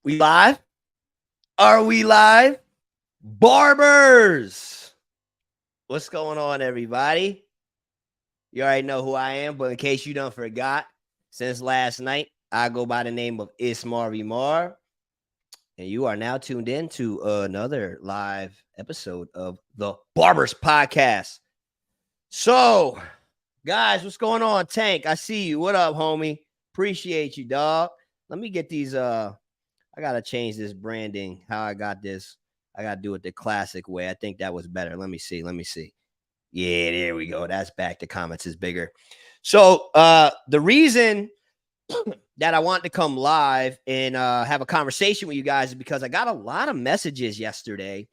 We live? Are we live? Barbers. What's going on, everybody? You already know who I am, but in case you don't forgot, since last night, I go by the name of BARRRBERS, and you are now tuned in to another live episode of the Barbers Podcast. So, guys, what's going on? Tank, I see you. What up, homie? Appreciate you, dog. Let me get these I gotta change this branding. How I got this. I gotta do it the classic way. I think that was better. Let me see. Yeah, there we go. That's back. The comments is bigger. So the reason that I want to come live and have a conversation with you guys is because I got a lot of messages yesterday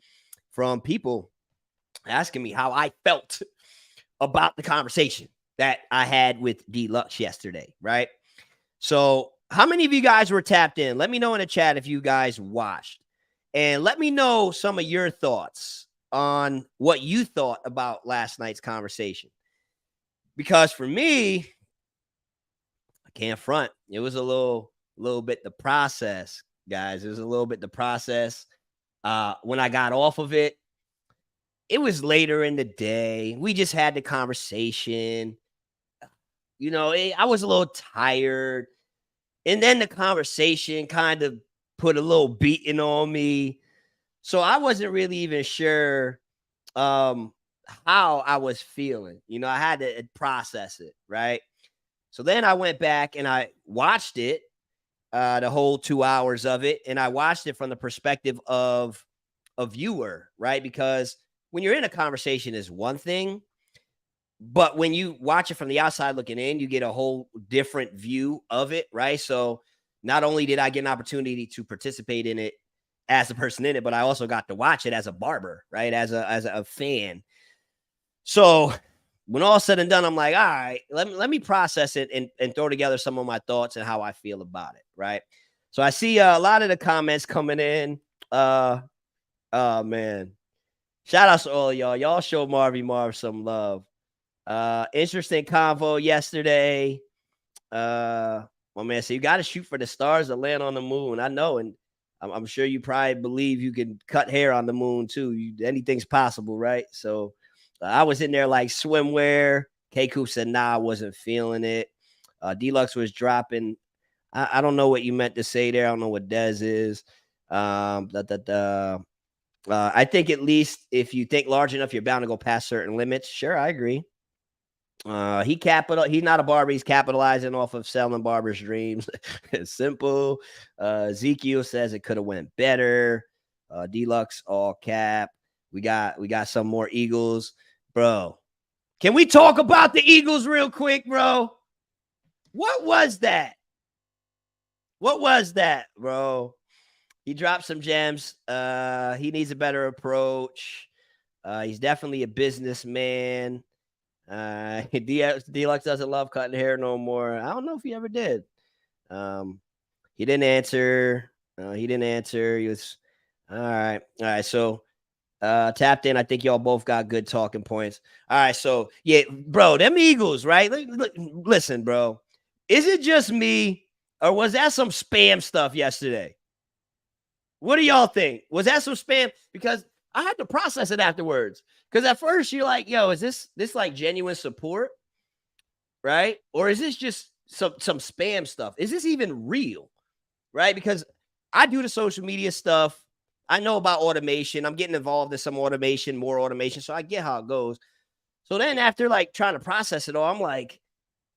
from people asking me how I felt about the conversation that I had with DLucs yesterday, right? So how many of you guys were tapped in? Let me know in the chat if you guys watched. And let me know some of your thoughts on what you thought about last night's conversation. Because for me, I can't front. It was a little bit the process, guys. It was a little bit the process. When I got off of it, it was later in the day. We just had the conversation. You know, I was a little tired. And then the conversation kind of put a little beating on me. So I wasn't really even sure how I was feeling. You know, I had to process it, right? So then I went back and I watched it, the whole 2 hours of it. And I watched it from the perspective of a viewer, right? Because when you're in a conversation is one thing. But when you watch it from the outside looking in, you get a whole different view of it, right? So not only did I get an opportunity to participate in it as a person in it, but I also got to watch it as a barber, right? As a fan. So when all said and done, I'm like, all right, let me process it and throw together some of my thoughts and how I feel about it, right? So I see a lot of the comments coming in. Oh man. Shout out to all y'all. Y'all show Marv some love. Interesting convo yesterday. My man, so you got to shoot for the stars to land on the moon. I know, and I'm sure you probably believe you can cut hair on the moon too. Anything's possible, right? So I was in there like swimwear. K-Coop said, nah, I wasn't feeling it. DLucs was dropping. I don't know what you meant to say there. I don't know what Dez is. I think at least if you think large enough, you're bound to go past certain limits. Sure, I agree. He's not a barber. He's capitalizing off of selling barbers' dreams. It's simple. Ezekiel says it could have went better. DLucs all cap. We got some more Eagles, bro. Can we talk about the Eagles real quick, bro? What was that? What was that, bro? He dropped some gems. He needs a better approach. He's definitely a businessman. DLucs doesn't love cutting hair no more. I don't know if he ever did. He didn't answer. He was all right. So tapped in. I think y'all both got good talking points. All right. So yeah, bro, them Eagles, right? Listen, bro. Is it just me, or was that some spam stuff yesterday? What do y'all think? Was that some spam? Because I had to process it afterwards. Because at first you're like, yo, is this like genuine support? Right? Or is this just some spam stuff? Is this even real? Right? Because I do the social media stuff. I know about automation. I'm getting involved in some automation, more automation. So I get how it goes. So then after like trying to process it all, I'm like,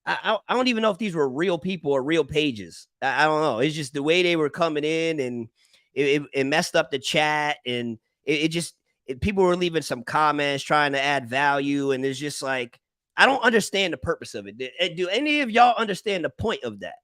I don't even know if these were real people or real pages. I don't know. It's just the way they were coming in, and it messed up the chat, and people were leaving some comments trying to add value, and it's just like, I don't understand the purpose of it. Do any of y'all understand the point of that?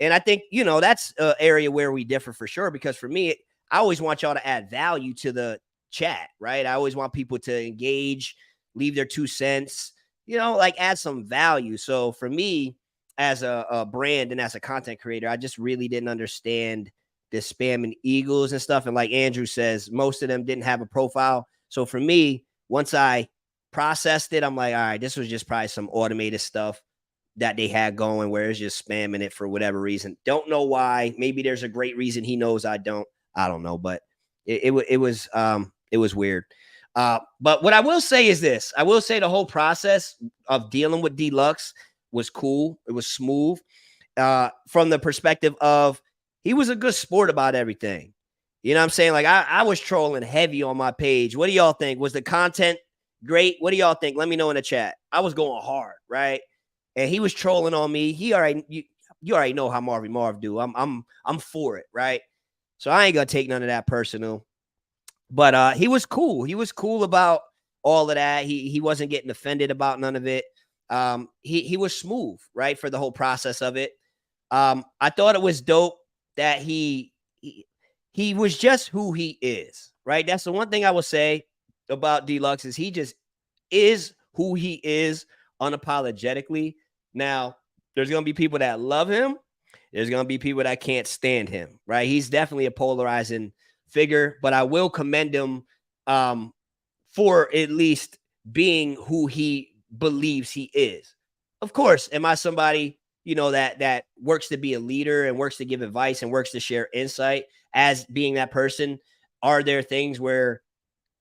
And I think, you know, that's an area where we differ for sure, because for me, I always want y'all to add value to the chat, right? I always want people to engage, leave their 2 cents, you know, like add some value. So for me, as a brand and as a content creator, I just really didn't understand the spamming Eagles and stuff. And like Andrew says, most of them didn't have a profile. So for me, once I processed it, I'm like, all right, this was just probably some automated stuff. that they had going, where it's just spamming it for whatever reason. Don't know why. Maybe there's a great reason he knows I don't. I don't know, but it was weird. But what I will say is this: I will say the whole process of dealing with DLucs was cool. It was smooth. From the perspective of he was a good sport about everything. You know what I'm saying? Like I was trolling heavy on my page. What do y'all think? Was the content great? What do y'all think? Let me know in the chat. I was going hard, right? And he was trolling on me. He already you already know how Marv do. I'm for it, right? So I ain't gonna take none of that personal. But he was cool. He was cool about all of that. He wasn't getting offended about none of it. He was smooth, right, for the whole process of it. I thought it was dope that he was just who he is, right? That's the one thing I will say about DLucs is he just is who he is unapologetically. Now, there's going to be people that love him. There's going to be people that can't stand him, right? He's definitely a polarizing figure, but I will commend him for at least being who he believes he is. Of course, am I somebody, you know, that works to be a leader and works to give advice and works to share insight as being that person? Are there things where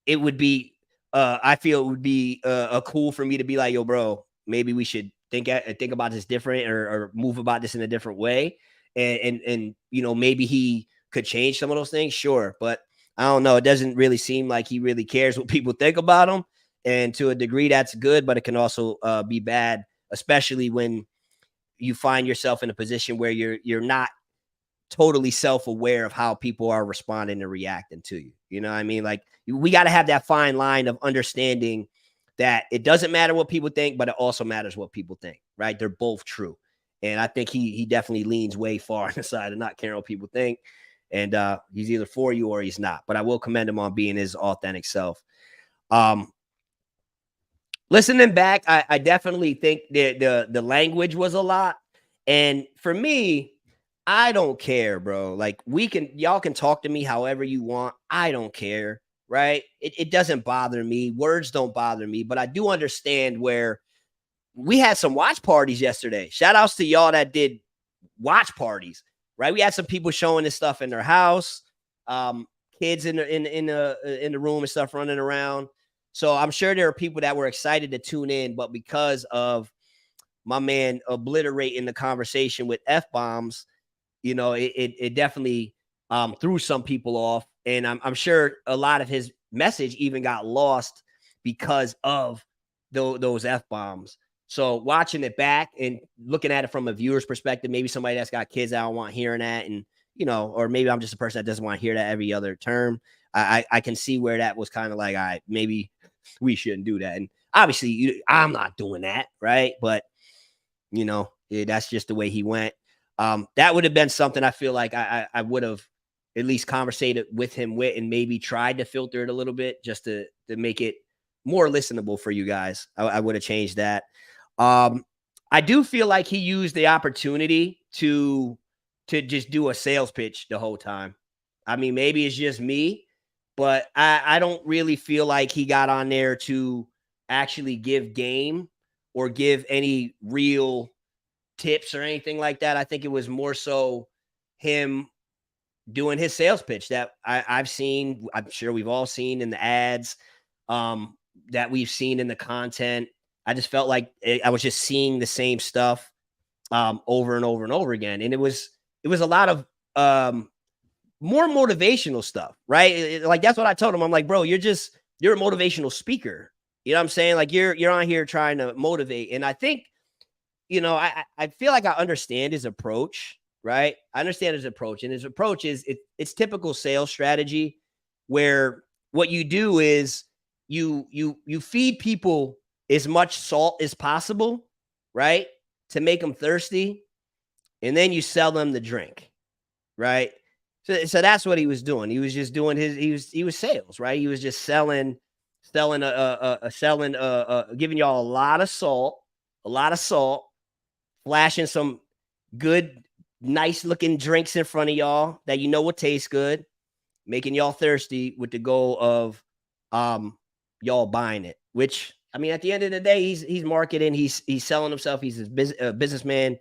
it would be, I feel it would be a cool for me to be like, yo, bro, maybe we should think about this different or move about this in a different way. And, you know, maybe he could change some of those things. Sure. But I don't know. It doesn't really seem like he really cares what people think about him. And to a degree, that's good, but it can also be bad, especially when you find yourself in a position where you're not totally self-aware of how people are responding and reacting to you. You know what I mean? Like we got to have that fine line of understanding that it doesn't matter what people think, but it also matters what people think, right? They're both true. And I think he definitely leans way far on the side of not caring what people think. And he's either for you or he's not. But I will commend him on being his authentic self. Listening back, I definitely think that the language was a lot. And for me, I don't care, bro. Like y'all can talk to me however you want. I don't care, right? It doesn't bother me. Words don't bother me, but I do understand where we had some watch parties yesterday. Shout outs to y'all that did watch parties, right? We had some people showing this stuff in their house, kids in the room and stuff running around. So I'm sure there are people that were excited to tune in, but because of my man obliterating the conversation with F-bombs, you know, it definitely threw some people off. And I'm sure a lot of his message even got lost because of those F-bombs. So watching it back and looking at it from a viewer's perspective, maybe somebody that's got kids that don't want hearing that, and, you know, or maybe I'm just a person that doesn't want to hear that every other term. I can see where that was kind of like, all right, maybe we shouldn't do that. And obviously I'm not doing that, right? But, you know, that's just the way he went. That would have been something I feel like I would have at least conversated with him with, and maybe tried to filter it a little bit just to make it more listenable for you guys. I would have changed that. I do feel like he used the opportunity to just do a sales pitch the whole time. I mean, maybe it's just me, but I don't really feel like he got on there to actually give game or give any real tips or anything like that. I think it was more so him doing his sales pitch that I've seen. I'm sure we've all seen in the ads, that we've seen in the content. I just felt like I was just seeing the same stuff over and over and over again. And it was a lot of more motivational stuff, right? Like that's what I told him. I'm like, bro, you're a motivational speaker. You know what I'm saying? Like you're on here trying to motivate. And I think, you know, I feel like I understand his approach, right? I understand his approach. And his approach is it's typical sales strategy where what you do is you feed people as much salt as possible, right? To make them thirsty. And then you sell them the drink, right? So that's what he was doing. He was just doing he was sales, right? He was just selling, giving y'all a lot of salt, flashing some good, nice looking drinks in front of y'all that you know will taste good, making y'all thirsty with the goal of y'all buying it, which I mean, at the end of the day, he's marketing, he's selling himself, he's a businessman.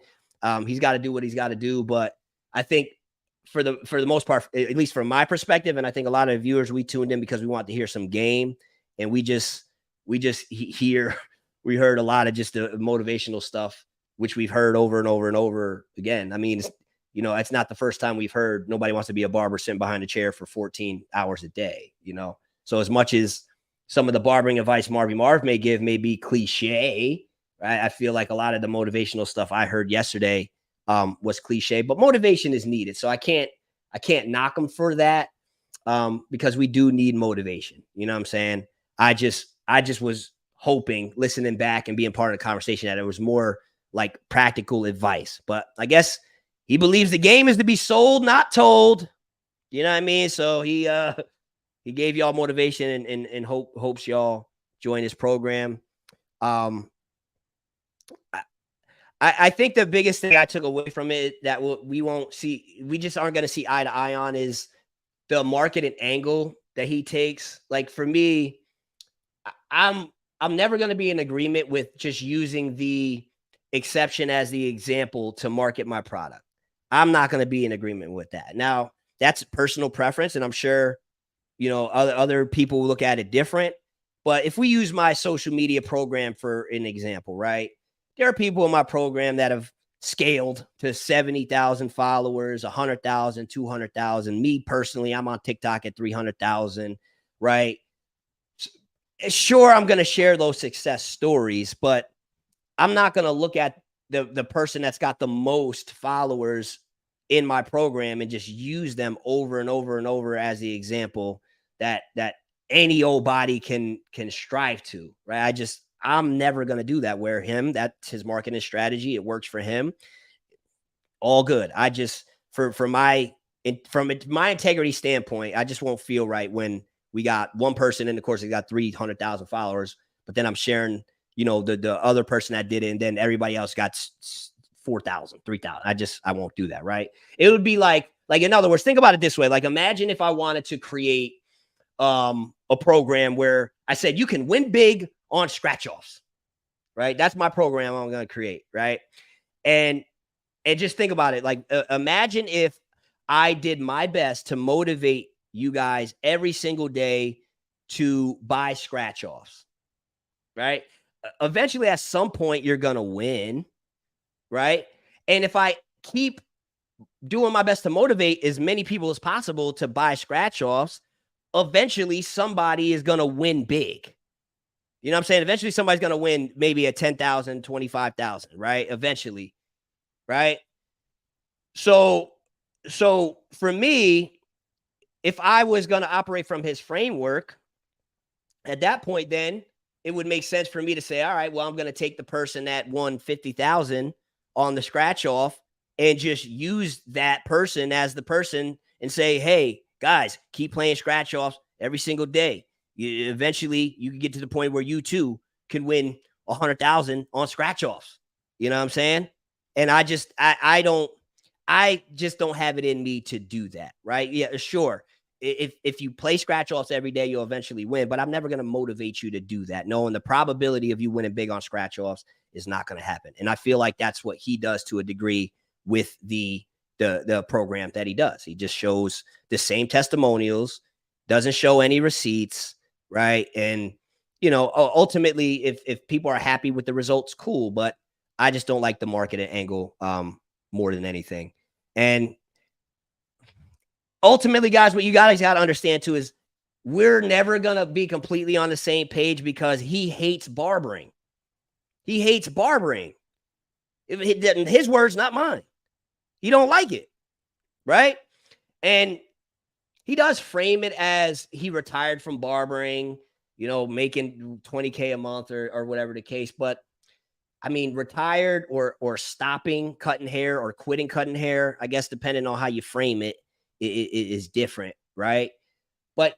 He's got to do what he's got to do. But I think for the most part, at least from my perspective, and I think a lot of viewers, we tuned in because we want to hear some game, and we heard a lot of just the motivational stuff, which we've heard over and over and over again. I mean, it's not the first time we've heard nobody wants to be a barber sitting behind a chair for 14 hours a day, So as much as some of the barbering advice Marv may give may be cliche, right? I feel like a lot of the motivational stuff I heard yesterday was cliche, but motivation is needed. So I can't knock them for that because we do need motivation. You know what I'm saying? I just was hoping, listening back and being part of the conversation, that it was more like practical advice. But I guess he believes the game is to be sold, not told. You know what I mean? So he gave y'all motivation and hopes y'all join his program. I think the biggest thing I took away from it that we just aren't going to see eye to eye on is the marketing angle that he takes. Like for me, I'm never going to be in agreement with just using the exception as the example to market my product. I'm not going to be in agreement with that. Now, that's personal preference, and I'm sure other people look at it different. But if we use my social media program for an example, right? There are people in my program that have scaled to 70,000 followers, 100,000, 200,000. Me personally, I'm on TikTok at 300,000, right? Sure, I'm going to share those success stories, but I'm not going to look at the person that's got the most followers in my program and just use them over and over and over as the example that any old body can strive to, right? I'm never going to do that. Where that's his marketing strategy. It works for him. All good. From my integrity standpoint, I just won't feel right when we got one person in the course that got 300,000 followers, but then I'm sharing, the other person that did it, and then everybody else got 4,000, 3,000. I won't do that, right? It would be like in other words, think about it this way. Like imagine if I wanted to create a program where I said you can win big on scratch offs, right? That's my program I'm going to create, right? And just think about it. Like imagine if I did my best to motivate you guys every single day to buy scratch offs, right? Eventually, at some point, you're going to win, right? And if I keep doing my best to motivate as many people as possible to buy scratch offs, eventually somebody is going to win big. You know what I'm saying? Eventually somebody's going to win maybe a 10,000, 25,000, right? Eventually, right? So for me, if I was going to operate from his framework, at that point, then it would make sense for me to say, all right, well, I'm going to take the person that won 50,000 on the scratch off and just use that person as the person and say, hey, guys, keep playing scratch offs every single day. Eventually, you can get to the point where you too can win 100,000 on scratch offs. You know what I'm saying? And I just don't have it in me to do that, right? Yeah, sure. If you play scratch offs every day, you'll eventually win. But I'm never going to motivate you to do that, knowing the probability of you winning big on scratch offs is not going to happen. And I feel like that's what he does to a degree with the program that he does. He just shows the same testimonials, doesn't show any receipts, right? And ultimately, if people are happy with the results, cool. But I just don't like the marketing angle more than anything. And ultimately, guys, what you guys got to understand too is we're never going to be completely on the same page because he hates barbering. He hates barbering. His words, not mine. He don't like it, right? And he does frame it as he retired from barbering, making $20K a month or whatever the case. But I mean, retired or stopping cutting hair or quitting cutting hair, I guess, depending on how you frame it, it is different, right? But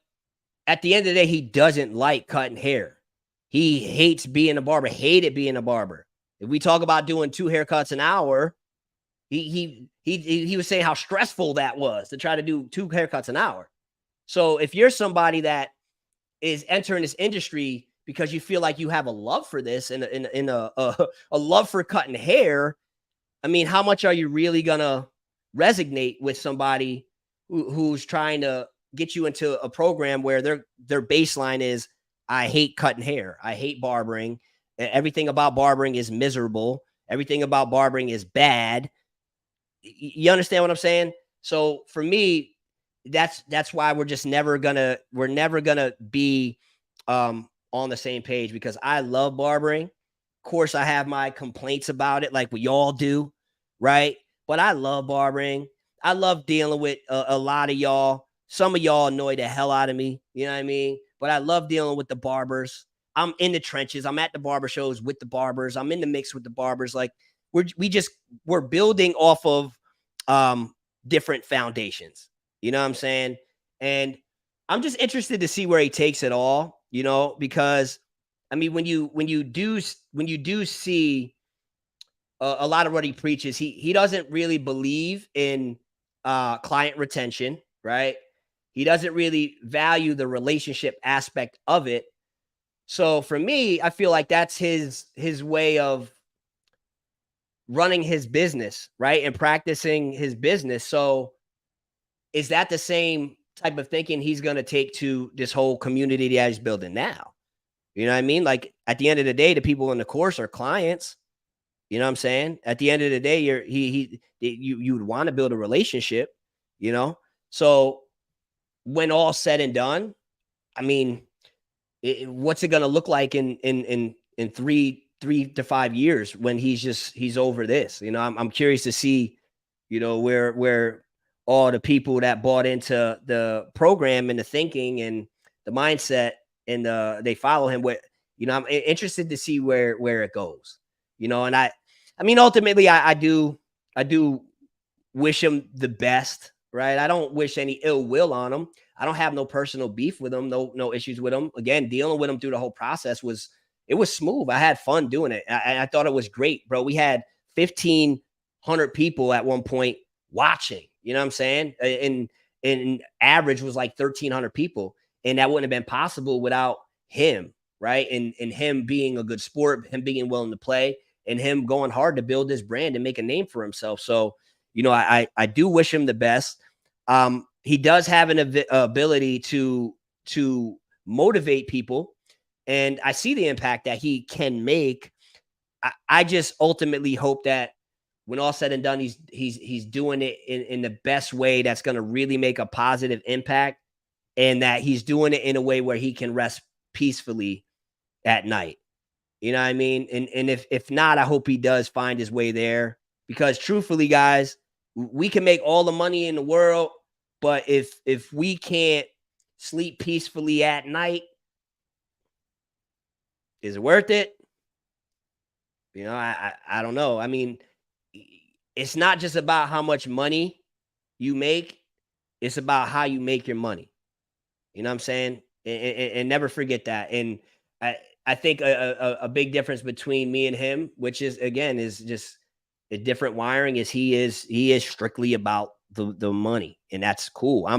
at the end of the day, he doesn't like cutting hair. He hates being a barber, hated being a barber. If we talk about doing 2 haircuts an hour, he was saying how stressful that was to try to do 2 haircuts an hour. So if you're somebody that is entering this industry because you feel like you have a love for this and a love for cutting hair, I mean, how much are you really gonna resonate with somebody who's trying to get you into a program where their baseline is, I hate cutting hair, I hate barbering, everything about barbering is miserable, everything about barbering is bad. You understand what I'm saying? So for me, that's why we're never gonna be on the same page, because I love barbering. Of course, I have my complaints about it, like we all do, right? But I love barbering. I love dealing with a lot of y'all. Some of y'all annoy the hell out of me. You know what I mean? But I love dealing with the barbers. I'm in the trenches. I'm at the barber shows with the barbers. I'm in the mix with the barbers. Like we're building off of different foundations. You know what I'm saying? And I'm just interested to see where he takes it all, you know, because I mean, when you do see a lot of what he preaches, he doesn't really believe in client retention, right? He doesn't really value the relationship aspect of it. So for me, I feel like that's his way of running his business, right? And practicing his business. So is that the same type of thinking he's going to take to this whole community that he's building now? You know what I mean? Like at the end of the day, the people in the course are clients. You know what I'm saying? At the end of the day, you would want to build a relationship, you know? So when all said and done, I mean, what's it going to look like in 3 to 5 years when he's over this? You know, I'm curious to see, you know, where all the people that bought into the program and the thinking and the mindset and they follow him with, you know, I'm interested to see where it goes, you know. And I mean, ultimately I do wish him the best, right? I don't wish any ill will on him. I don't have no personal beef with him, no issues with him. Again, dealing with him through the whole process was smooth. I had fun doing it. I thought it was great, bro. We had 1,500 people at one point watching. You know what I'm saying? And average was like 1,300 people, and that wouldn't have been possible without him, right? And him being a good sport, him being willing to play, and him going hard to build this brand and make a name for himself. So, you know, I do wish him the best. He does have an ability to motivate people, and I see the impact that he can make. I just ultimately hope that when all said and done, he's doing it in the best way that's going to really make a positive impact, and that he's doing it in a way where he can rest peacefully at night. You know what I mean? And if not, I hope he does find his way there, because truthfully, guys, we can make all the money in the world, but if we can't sleep peacefully at night, is it worth it? You know, I don't know. I mean, it's not just about how much money you make. It's about how you make your money. You know what I'm saying? And never forget that. And I think a big difference between me and him, which is, again, is just a different wiring, is he is strictly about the money. And that's cool.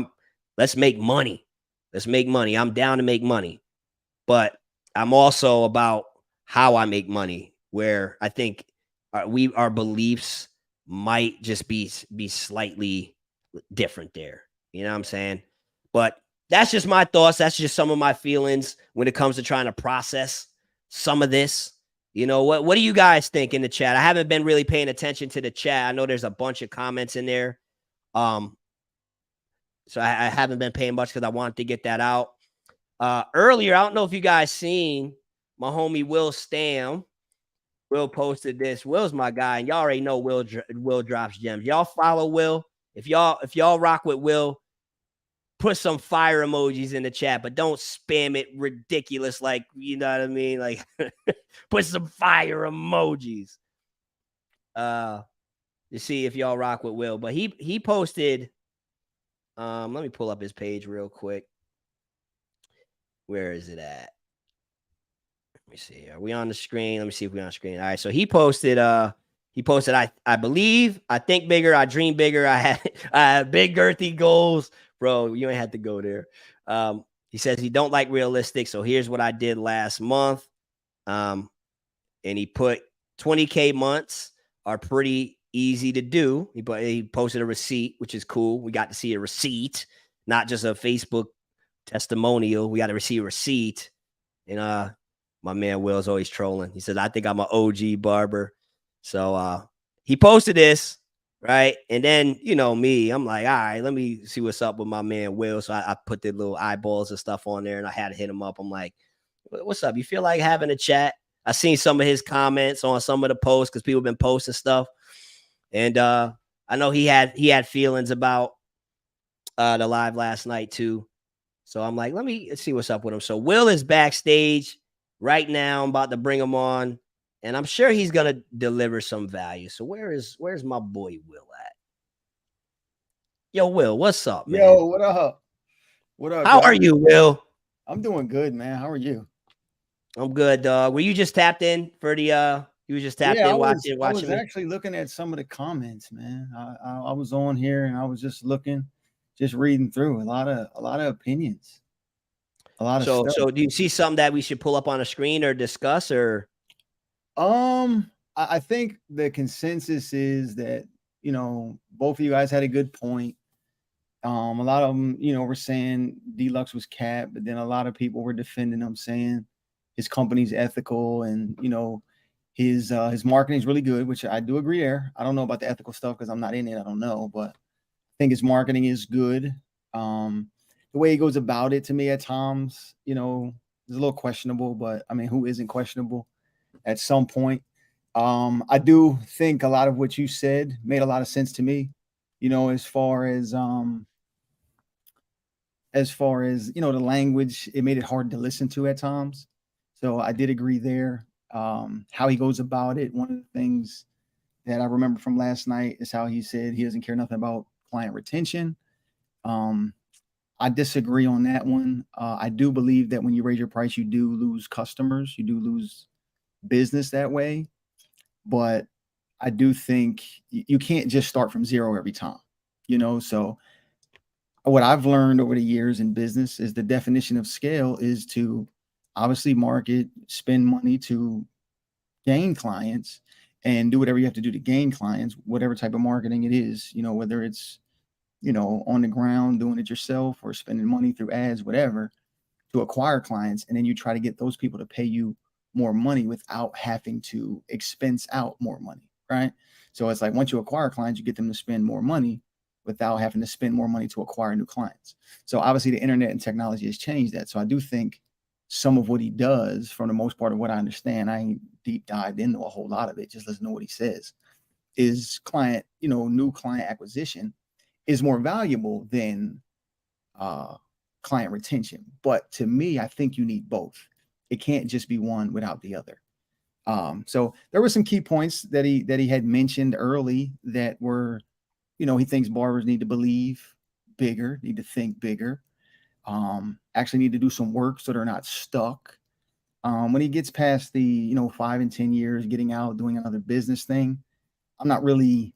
Let's make money. Let's make money. I'm down to make money. But I'm also about how I make money, where I think our beliefs might just be slightly different there. You know what I'm saying? But that's just my thoughts. That's just some of my feelings when it comes to trying to process some of this. You know, what do you guys think in the chat? I haven't been really paying attention to the chat. I know there's a bunch of comments in there. So I haven't been paying much because I wanted to get that out. Earlier, I don't know if you guys seen my homie Will Stam. Will posted this. Will's my guy, and y'all already know Will drops gems. Y'all follow Will. If y'all rock with Will, put some fire emojis in the chat, but don't spam it ridiculous, like, you know what I mean? Like, put some fire emojis. To see if y'all rock with Will. But he posted. Let me pull up his page real quick. Where is it at? Let me see. Are we on the screen? Let me see if we're on the screen. All right. So he posted, I believe, I think bigger, I dream bigger, I had big girthy goals. Bro, you ain't had to go there. He says he don't like realistic. So here's what I did last month. And he put 20K months are pretty easy to do. He posted a receipt, which is cool. We got to see a receipt, not just a Facebook testimonial. We got to receive a receipt. And my man Will's always trolling. He says, I think I'm an OG barber. So he posted this, right? And then, you know, me, I'm like, all right, let me see what's up with my man Will. So I put the little eyeballs and stuff on there, and I had to hit him up. I'm like, what's up? You feel like having a chat? I seen some of his comments on some of the posts because people have been posting stuff. And I know he had feelings about the live last night too. So I'm like, let me see what's up with him. So Will is backstage right now. I'm about to bring him on, and I'm sure he's gonna deliver some value. So where's my boy Will at? Yo, Will, what's up, man? Yo, what up? What up, How dog? are you, Will? I'm doing good, man. How are you? I'm good, dog. Were you just tapped in for the you were just tapped Yeah, in I watching was me? actually looking at some of the comments, man. I was on here and I was just looking, just reading through a lot of opinions, a lot of So stuff. do you see something that we should pull up on a screen or discuss or I think the consensus is that both of you guys had a good point. A lot of them, were saying DLucs was capped, but then a lot of people were defending him, saying his company's ethical and his marketing is really good, which I do agree there. I don't know about the ethical stuff because I'm not in it. I don't know, but I think his marketing is good. The way he goes about it to me at times, is a little questionable, but I mean, who isn't questionable at some point? I do think a lot of what you said made a lot of sense to me, as far as the language, it made it hard to listen to at times. So I did agree there. How he goes about it, one of the things that I remember from last night is how he said he doesn't care nothing about client retention. I disagree on that one. I do believe that when you raise your price, you do lose customers, you do lose business that way. But I do think you can't just start from zero every time, So what I've learned over the years in business is the definition of scale is to obviously market, spend money to gain clients, and do whatever you have to do to gain clients, whatever type of marketing it is, whether it's, on the ground, doing it yourself or spending money through ads, whatever, to acquire clients. And then you try to get those people to pay you more money without having to expense out more money. Right. So it's like once you acquire clients, you get them to spend more money without having to spend more money to acquire new clients. So obviously the internet and technology has changed that. So I do think some of what he does, for the most part of what I understand, I ain't deep dived into a whole lot of it, just listen to what he says, is client, new client acquisition is more valuable than client retention. But to me, I think you need both. It can't just be one without the other. So there were some key points that he had mentioned early that were, he thinks barbers need to believe bigger, need to think bigger, actually need to do some work so they're not stuck. When he gets past the, 5 and 10 years, getting out, doing another business thing, I'm not really,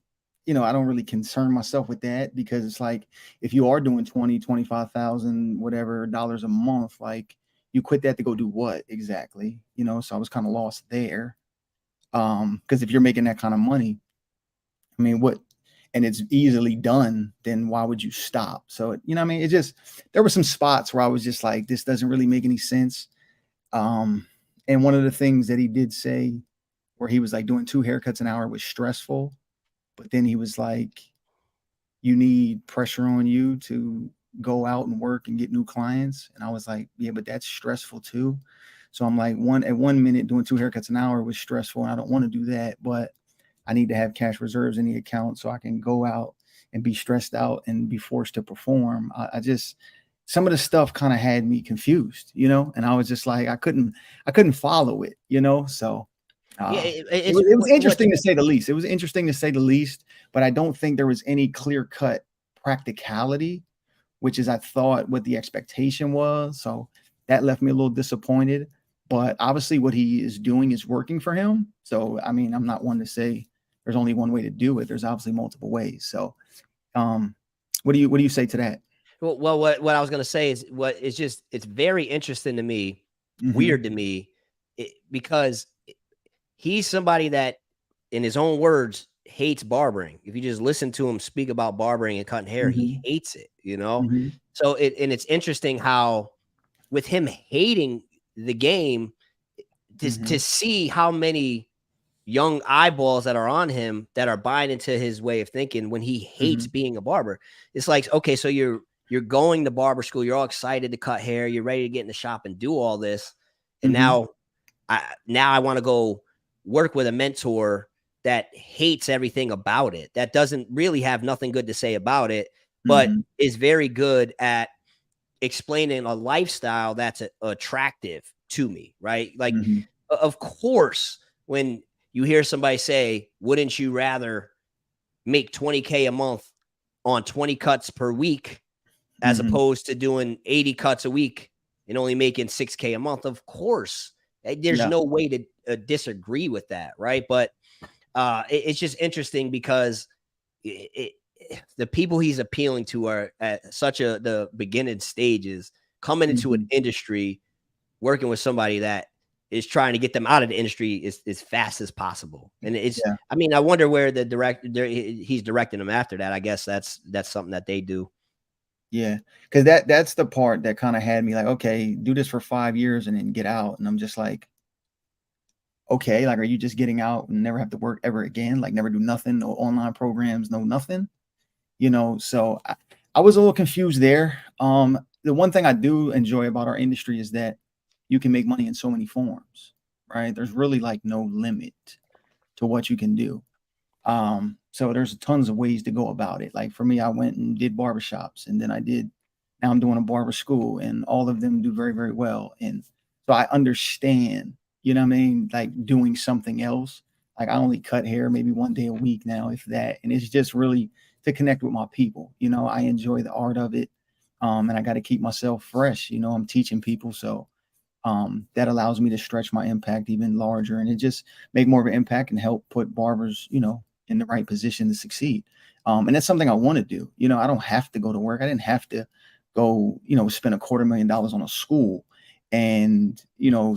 I don't really concern myself with that, because it's like, if you are doing 20, 25,000, whatever dollars a month, like you quit that to go do what exactly, so I was kind of lost there. Because if you're making that kind of money, I mean, and it's easily done, then why would you stop? So, I mean, it just, there were some spots where I was just like, this doesn't really make any sense. And one of the things that he did say, where he was like, doing 2 haircuts an hour was stressful, but then he was like, you need pressure on you to go out and work and get new clients. And I was like, yeah, but that's stressful too. So I'm like, at 1 minute doing 2 haircuts an hour was stressful, and I don't want to do that, but I need to have cash reserves in the account so I can go out and be stressed out and be forced to perform. I just, some of the stuff kind of had me confused, and I was just like, I couldn't follow it, So yeah, it it's was what interesting to say the least. It was interesting to say the least, but I don't think there was any clear cut practicality, which is, I thought, what the expectation was. So that left me a little disappointed. But obviously, what he is doing is working for him. So I mean, I'm not one to say there's only one way to do it. There's obviously multiple ways. So, what do you say to that? Well, what I was gonna say is it's very interesting to me, Mm-hmm. weird to me, because he's somebody that, in his own words, hates barbering. If you just listen to him speak about barbering and cutting hair, he Mm-hmm. hates it. You know, Mm-hmm. so it's interesting how, with him hating the game, to Mm-hmm. see how many young eyeballs that are on him that are buying into his way of thinking when he hates Mm-hmm. being a barber. It's like, okay, so you're going to barber school, you're all excited to cut hair, you're ready to get in the shop and do all this, and Mm-hmm. now I want to go work with a mentor that hates everything about it, that doesn't really have nothing good to say about it, but Mm-hmm. is very good at explaining a lifestyle that's attractive to me, right? Like, Mm-hmm. of course, when you hear somebody say, wouldn't you rather make 20K a month on 20 cuts per week as Mm-hmm. opposed to doing 80 cuts a week and only making 6K a month? Of course, there's Yeah. no way to disagree with that, right? But it's just interesting because the people he's appealing to are at such the beginning stages, coming into an Mm-hmm. industry, working with somebody that is trying to get them out of the industry as fast as possible. And Yeah. I mean, I wonder where the director he's directing them after that. I guess that's something that they do. Yeah. Because that's the part that kind of had me like, okay, do this for 5 years and then get out. And I'm just like, okay, like, are you just getting out and never have to work ever again? Like, never do nothing, no online programs, no nothing, So I was a little confused there. The one thing I do enjoy about our industry is that you can make money in so many forms, right? There's really like no limit to what you can do. So there's tons of ways to go about it. Like for me, I went and did barbershops, and then now I'm doing a barber school, and all of them do very, very well. And so I understand, what I mean? Like doing something else. Like I only cut hair maybe one day a week now, if that. And it's just really to connect with my people. I enjoy the art of it. And I got to keep myself fresh. I'm teaching people. So that allows me to stretch my impact even larger, and it just make more of an impact and help put barbers, in the right position to succeed. And that's something I want to do. I don't have to go to work. I didn't have to go, spend $250,000 on a school and,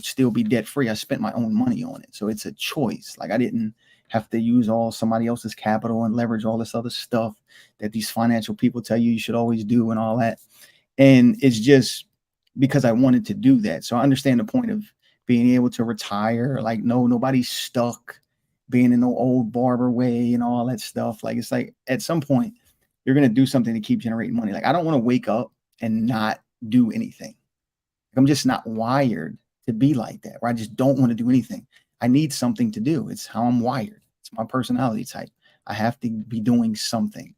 still be debt free. I spent my own money on it. So it's a choice. Like I didn't have to use all somebody else's capital and leverage all this other stuff that these financial people tell you should always do and all that. And it's just because I wanted to do that. So I understand the point of being able to retire. Like, no, nobody's stuck being in the old barber way and all that stuff. Like, it's like at some point you're going to do something to keep generating money. Like, I don't want to wake up and not do anything. I'm just not wired to be like that, where I just don't want to do anything. I need something to do. It's how I'm wired. It's my personality type. I have to be doing something.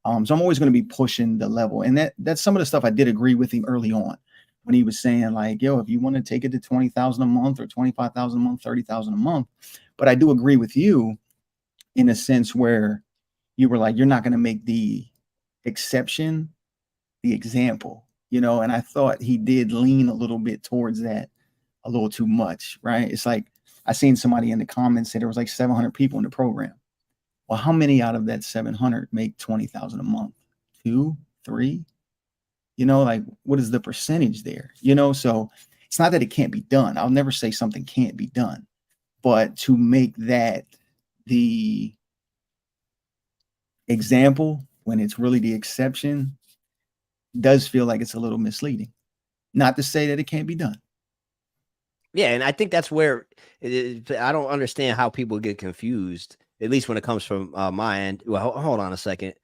So I'm always going to be pushing the level. And that's some of the stuff I did agree with him early on when he was saying like, yo, if you want to take it to 20,000 a month or 25,000 a month, 30,000 a month. But I do agree with you in a sense where you were like, you're not going to make the exception the example, and I thought he did lean a little bit towards that a little too much, right? It's like I seen somebody in the comments say there was like 700 people in the program. Well, how many out of that 700 make 20,000 a month? Two, three? Like what is the percentage there? So it's not that it can't be done. I'll never say something can't be done, but to make that the example when it's really the exception does feel like it's a little misleading. Not to say that it can't be done. Yeah, and I think that's where I don't understand how people get confused, at least when it comes from my end. Well, hold on a second.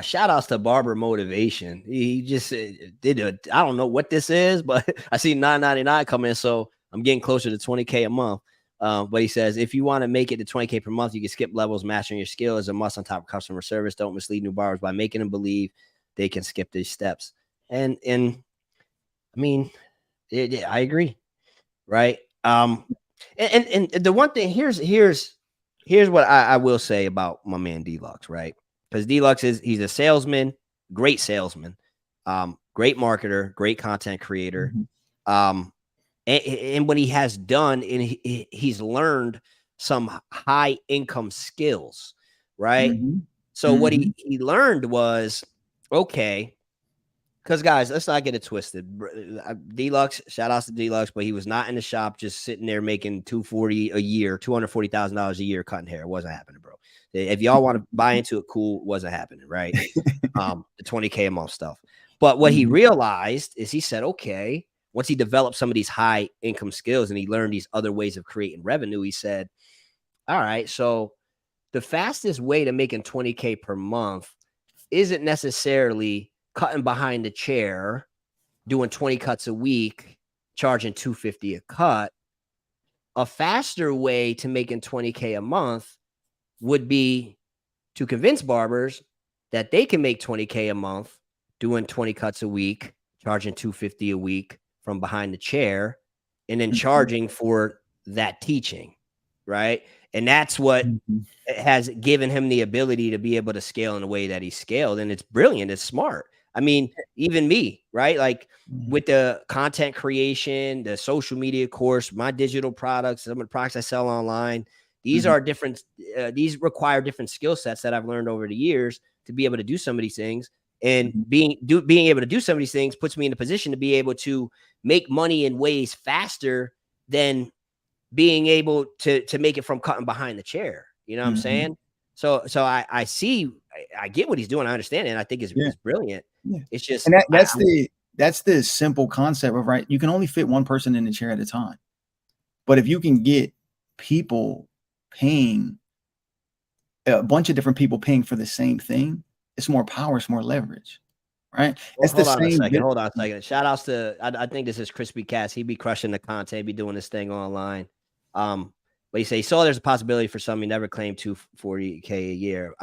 Shout outs to Barber Motivation. He just did I don't know what this is, but I see 9.99 come in, so I'm getting closer to 20K a month. But he says if you want to make it to 20K per month, you can skip levels. Mastering your skill is a must on top of customer service. Don't mislead new barbers by making them believe they can skip these steps. And I mean, I agree, right? And the one thing here's what I will say about my man DLucs, right? Because DLucs he's a salesman, great salesman, great marketer, great content creator. Mhm. And what he has done, and he's learned some high income skills, right? Mhm. So what Mhm. he learned was, okay, Because guys, let's not get it twisted. DLucs, shout outs to DLucs, but he was not in the shop just sitting there making $240 a year, $240,000 a year cutting hair. It wasn't happening, bro. If y'all want to buy into it, cool. It wasn't happening, right? The 20K a month stuff. But what he realized is he said, okay, once he developed some of these high income skills and he learned these other ways of creating revenue, he said, all right, so the fastest way to making 20K per month isn't necessarily cutting behind the chair, doing 20 cuts a week, charging $250 a cut. A faster way to making 20K a month would be to convince barbers that they can make 20K a month doing 20 cuts a week, charging $250 a week from behind the chair, and then charging for that teaching, right? And that's what has given him the ability to be able to scale in the way that he scaled. And it's brilliant. It's smart. I mean, even me, right? Like with the content creation, the social media course, my digital products, some of the products I sell online, these are different. These require different skill sets that I've learned over the years to be able to do some of these things. And being able to do some of these things puts me in a position to be able to make money in ways faster than being able to make it from cutting behind the chair. You know what I'm saying? So I see, I get what he's doing. I understand it. And I think it's brilliant. It's just, and that's the simple concept of, right, you can only fit one person in the chair at a time. But if you can get people paying, a bunch of different people paying for the same thing, it's more power, it's more leverage, right? Well, hold on a second. Shout outs to, I think this is Crispy Cats. He be crushing the content, be doing this thing online. But he saw there's a possibility for some. He never claimed 240K a year.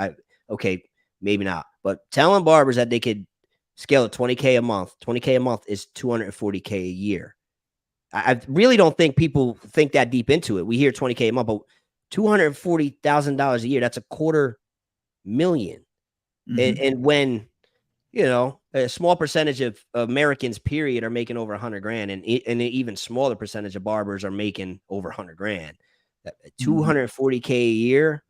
Okay, maybe not. But telling barbers that they could scale at 20K a month, 20K a month is 240K a year. I really don't think people think that deep into it. We hear 20K a month, but $240,000 a year, that's $250,000. And when, you know, a small percentage of Americans, period, are making over 100 grand, and an even smaller percentage of barbers are making over 100 grand. 240K a year,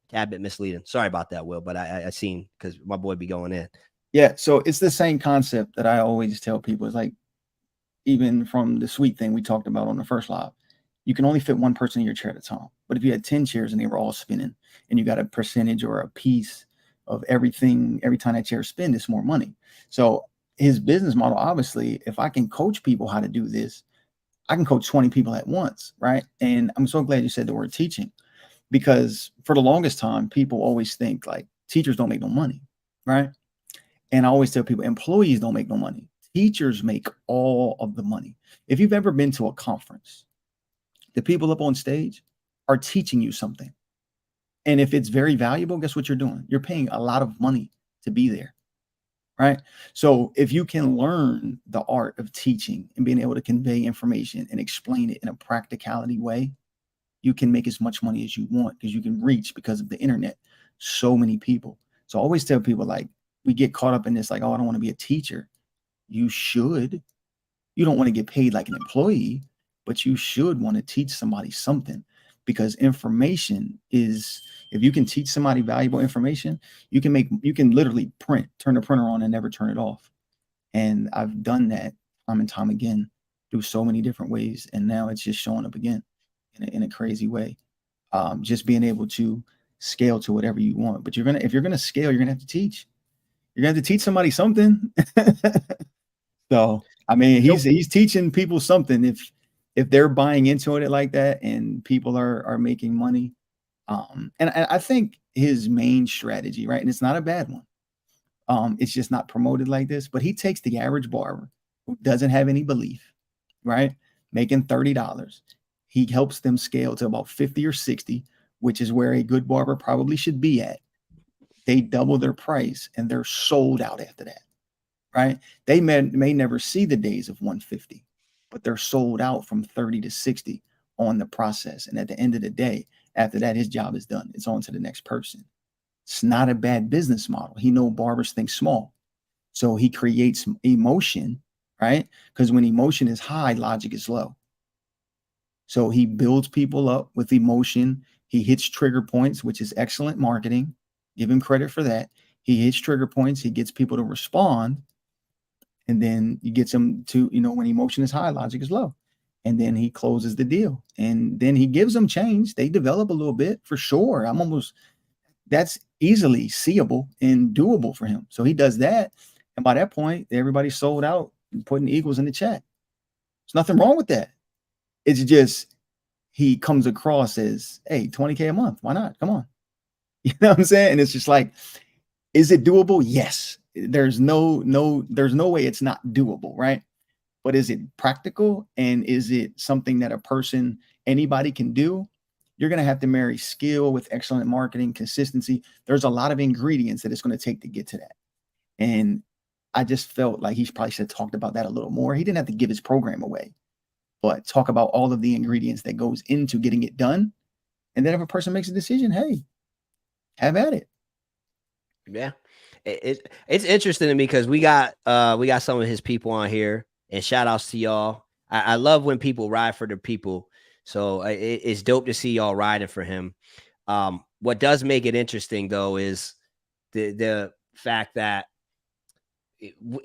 tad bit misleading. Sorry about that, Will, but I seen, because my boy be going in. Yeah, so it's the same concept that I always tell people. It's like, even from the sweet thing we talked about on the first live, you can only fit one person in your chair at a time. But if you had 10 chairs and they were all spinning, and you got a percentage or a piece of everything, every time that chair spin, it's more money. So his business model, obviously, if I can coach people how to do this, I can coach 20 people at once, right? And I'm so glad you said the word teaching, because for the longest time, people always think like teachers don't make no money, right? And I always tell people employees don't make no money. Teachers make all of the money. If you've ever been to a conference, the people up on stage are teaching you something. And if it's very valuable, guess what you're doing? You're paying a lot of money to be there, right? So if you can learn the art of teaching and being able to convey information and explain it in a practicality way, you can make as much money as you want, because you can reach, because of the internet, so many people. So I always tell people, like, we get caught up in this, like, oh, I don't want to be a teacher. You should. You don't want to get paid like an employee, but you should want to teach somebody something, because information is, if you can teach somebody valuable information, you can literally turn the printer on and never turn it off. And I've done that time and time again through so many different ways. And now it's just showing up again in a crazy way. Just being able to scale to whatever you want. But if you're gonna scale, you're gonna have to teach. You're gonna have to teach somebody something. So I mean, he's teaching people something if they're buying into it like that, and people are making money. And I think his main strategy, right, and it's not a bad one, it's just not promoted like this, but he takes the average barber who doesn't have any belief, right, making $30. He helps them scale to about 50 or 60, which is where a good barber probably should be at. They double their price and they're sold out after that, right? They may never see the days of 150, but they're sold out from 30 to 60 on the process. And at the end of the day, after that, his job is done. It's on to the next person. It's not a bad business model. He knows barbers think small. So he creates emotion, right? Because when emotion is high, logic is low. So he builds people up with emotion. He hits trigger points, which is excellent marketing. Give him credit for that. He hits trigger points. He gets people to respond, and then he gets them to, when emotion is high, logic is low, and then he closes the deal, and then he gives them change. They develop a little bit for sure. That's easily seeable and doable for him. So he does that, and by that point, everybody's sold out and putting equals in the chat. There's nothing wrong with that. It's just he comes across as, hey, 20K a month. Why not? Come on. You know what I'm saying? And it's just like, is it doable? Yes. There's no way it's not doable, right? But is it practical? And is it something that anybody can do? You're going to have to marry skill with excellent marketing, consistency. There's a lot of ingredients that it's going to take to get to that. And I just felt like he probably should have talked about that a little more. He didn't have to give his program away, but talk about all of the ingredients that goes into getting it done. And then if a person makes a decision, hey, have at it. Yeah. It's interesting to me because we got some of his people on here, and shout outs to y'all. I love when people ride for their people. So it's dope to see y'all riding for him. What does make it interesting though is the fact that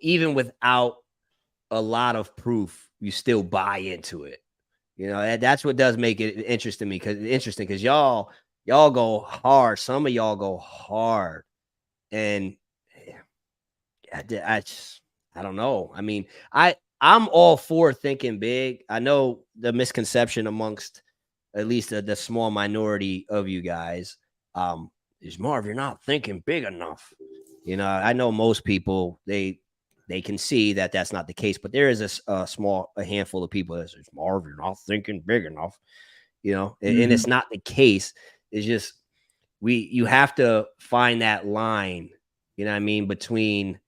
even without a lot of proof, you still buy into it. That's what does make it interesting because y'all go hard. Some of y'all go hard, and I don't know. I mean, I'm all for thinking big. I know the misconception amongst at least the small minority of you guys is, Marv, you're not thinking big enough. I know most people, they can see that that's not the case, but there is a handful of people that says, Marv, you're not thinking big enough, and it's not the case. It's just, you have to find that line, between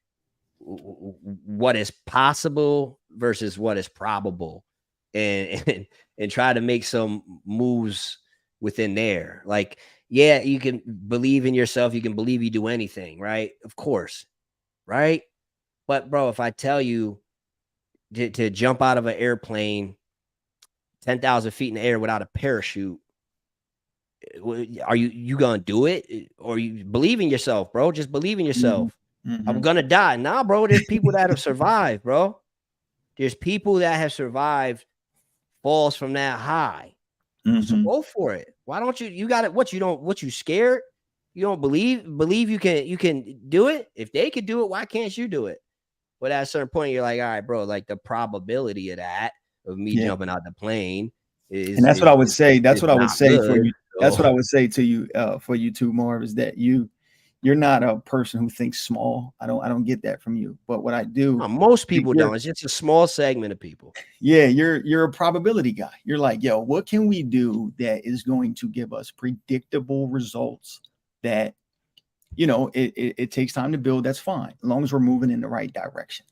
what is possible versus what is probable, and try to make some moves within there. Like, yeah, you can believe in yourself. You can believe you do anything, right? Of course. Right. But bro, if I tell you to jump out of an airplane 10,000 feet in the air without a parachute, are you gonna do it? Or you believe in yourself, bro? Just believe in yourself. I'm gonna die. Nah, bro, there's people that have survived, bro. There's people that have survived falls from that high. So go for it. Why don't you got it? What you scared? You don't believe you can do it? If they could do it, why can't you do it? But at a certain point, you're like, all right, bro, like the probability of me jumping out the plane is, and that's what I would say. That's what I would say good, for you. so. That's what I would say to you, for you too, Marv, is that you're not a person who thinks small. I don't get that from you. But what I do, most people don't. It's just a small segment of people. Yeah, you're a probability guy. You're like, yo, what can we do that is going to give us predictable results that, it takes time to build. That's fine, as long as we're moving in the right direction,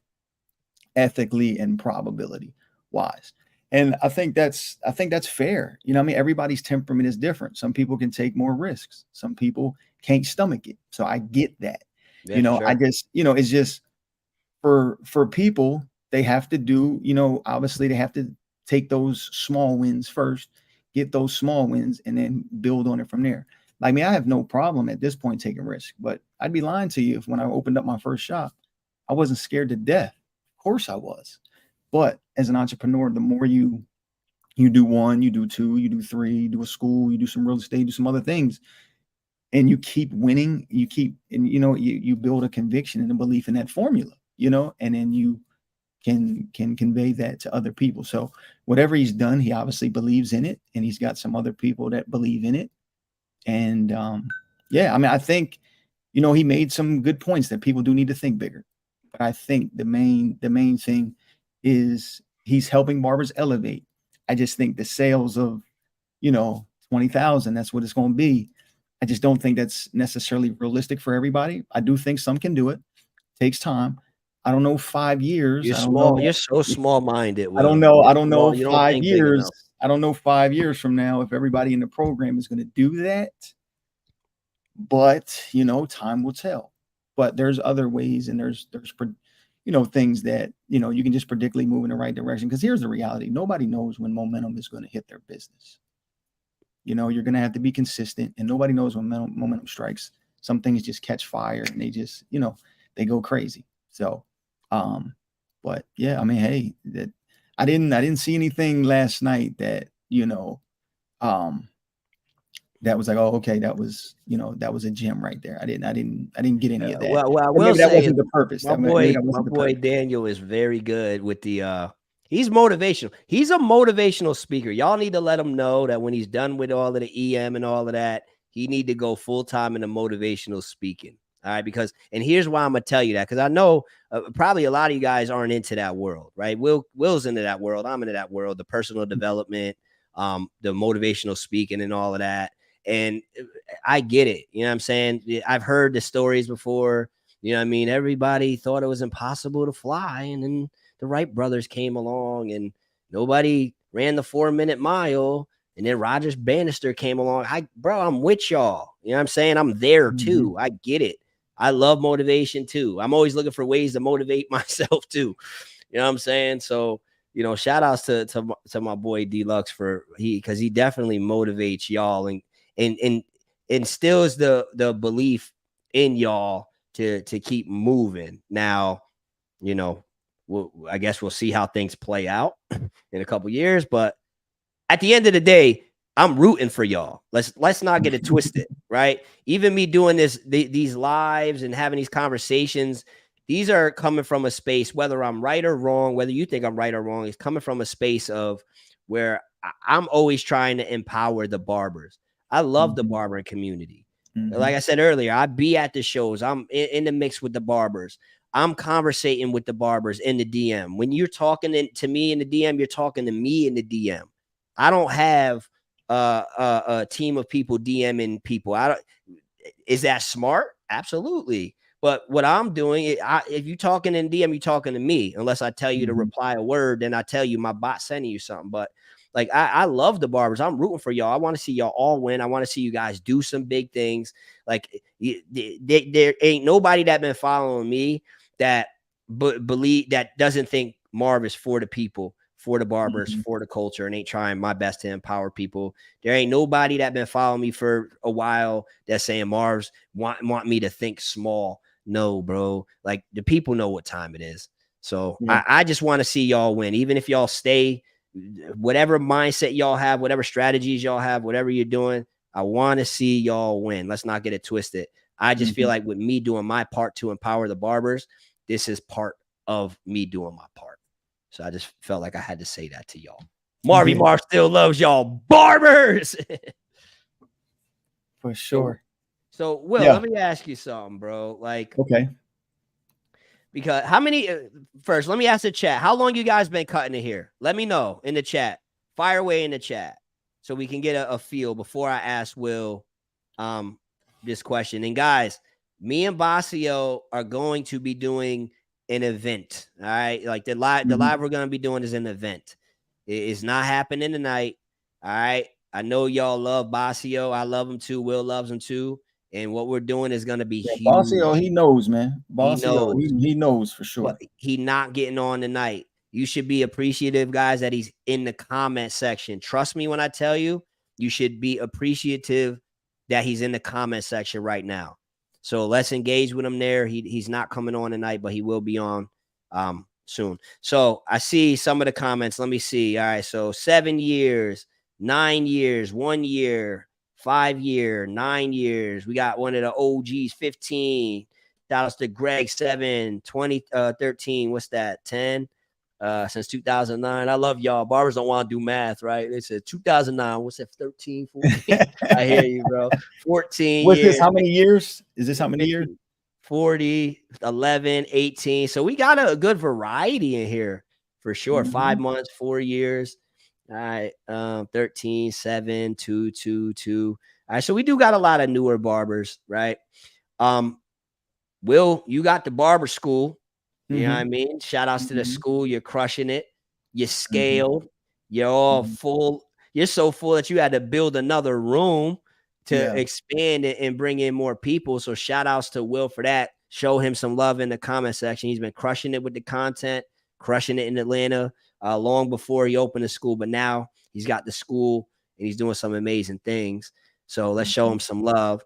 ethically and probability wise. And I think that's fair. Everybody's temperament is different. Some people can take more risks. Some people can't stomach it. So I get that. Yeah, sure. I guess, it's just for people, they have to do, obviously they have to take those small wins first, get those small wins, and then build on it from there. Like me, I have no problem at this point taking risk, but I'd be lying to you if when I opened up my first shop, I wasn't scared to death. Of course I was. But as an entrepreneur, the more you do one, you do two, you do three, you do a school, you do some real estate, you do some other things, and you keep winning, you build a conviction and a belief in that formula, and then you can convey that to other people. So whatever he's done, he obviously believes in it, and he's got some other people that believe in it. And I think, he made some good points that people do need to think bigger. But I think the main thing is he's helping barbers elevate. I just think the sales of, 20,000, that's what it's going to be. I just don't think that's necessarily realistic for everybody. I do think some can do it. It takes time. I don't know, 5 years. You're small. You're so small-minded. I don't know. I don't know. You don't 5 think big years. enough. I don't know 5 years from now if everybody in the program is going to do that. But time will tell. But there's other ways, and there's things that you can just predictably move in the right direction. Because here's the reality: nobody knows when momentum is going to hit their business. You're going to have to be consistent, and nobody knows when momentum strikes. some things just catch fire and they just, they go crazy. So, but yeah, I mean, hey, I didn't see anything last night that, that was like, oh, okay, that was a gem right there. I didn't get any of that. Well, I Or will maybe that say wasn't the purpose. my That wasn't the boy purpose. Daniel is very good with the he's motivational. He's a motivational speaker. Y'all need to let him know that when he's done with all of the EM and all of that, he need to go full time into motivational speaking. All right, and here's why I'm gonna tell you that, because I know probably a lot of you guys aren't into that world, right? Will's into that world. I'm into that world, the personal development, the motivational speaking, and all of that. And I get it. You know what I'm saying? I've heard the stories before. You know what I mean? Everybody thought it was impossible to fly. And then the Wright brothers came along and nobody ran the 4-minute mile. And then Rogers Bannister came along. I'm with y'all. You know what I'm saying? I'm there too. I get it. I love motivation too. I'm always looking for ways to motivate myself too. You know what I'm saying? So, shout outs to my boy DLucs because he definitely motivates y'all and instills the belief in y'all to keep moving. Now, I guess we'll see how things play out in a couple years, but at the end of the day, I'm rooting for y'all. Let's not get it twisted, right? Even me doing these lives and having these conversations, these are coming from a space, whether I'm right or wrong, whether you think I'm right or wrong, it's coming from a space of where I'm always trying to empower the barbers. I love the barbering community. Like I said earlier, I be at the shows. I'm in the mix with the barbers. I'm conversating with the barbers in the DM. When you're talking to me in the DM, you're talking to me in the DM. I don't have a team of people DMing people. Is that smart? Absolutely. But what I'm doing, if you're talking in DM, you're talking to me. Unless I tell you to reply a word, then I tell you my bot sending you something. But like I love the barbers. I'm rooting for y'all. I want to see y'all all win. I want to see you guys do some big things. Like there ain't nobody that been following me that believe that doesn't think Marv is for the people, for the barbers, for the culture, and ain't trying my best to empower people. There ain't nobody that been following me for a while that's saying Marv's want me to think small. No, bro. Like the people know what time it is. So I just want to see y'all win. Even if y'all stay, whatever mindset y'all have, whatever strategies y'all have, whatever you're doing, I want to see y'all win. Let's not get it twisted. I just feel like with me doing my part to empower the barbers, this is part of me doing my part. So I just felt like I had to say that to y'all. Marv still loves y'all barbers. For sure. So Will, let me ask you something, bro. Like, okay. Because how many first, let me ask the chat. How long you guys been cutting it here? Let me know in the chat. Fire away in the chat so we can get a feel before I ask Will this question. And guys, me and Basio are going to be doing an event. All right. Like the live we're going to be doing is an event. It is not happening tonight. All right. I know y'all love Basio. I love him too. Will loves him too. And what we're doing is going to be huge. Basio, he knows, man. Basio, he knows for sure. But he not getting on tonight. You should be appreciative, guys, that he's in the comment section. Trust me when I tell you, you should be appreciative that he's in the comment section right now. So let's engage with him there. He's not coming on tonight, but he will be on soon. So I see some of the comments. Let me see. All right. So 7 years, 9 years, 1 year, 5 year, 9 years. We got one of the OGs, 15. Shout outs to Greg, 7, 2013. What's that? 10 since 2009. I love y'all. Barbers don't want to do math, right? They said 2009. What's that? 13, 14. I hear you, bro. 14 What's years. This? How many years? Is this how many years? 40, 11, 18. So we got a good variety in here for sure. 5 months, 4 years. All right. 13, 7, 2, 2, 2. All right. So we do got a lot of newer barbers, right? Will, you got the barber school. You know what I mean? Shout outs to the school. You're crushing it. You scaled. You're all full. You're so full that you had to build another room to expand it and bring in more people. So shout outs to Will for that. Show him some love in the comment section. He's been crushing it with the content, crushing it in Atlanta long before he opened the school. But now he's got the school and he's doing some amazing things. So let's show him some love.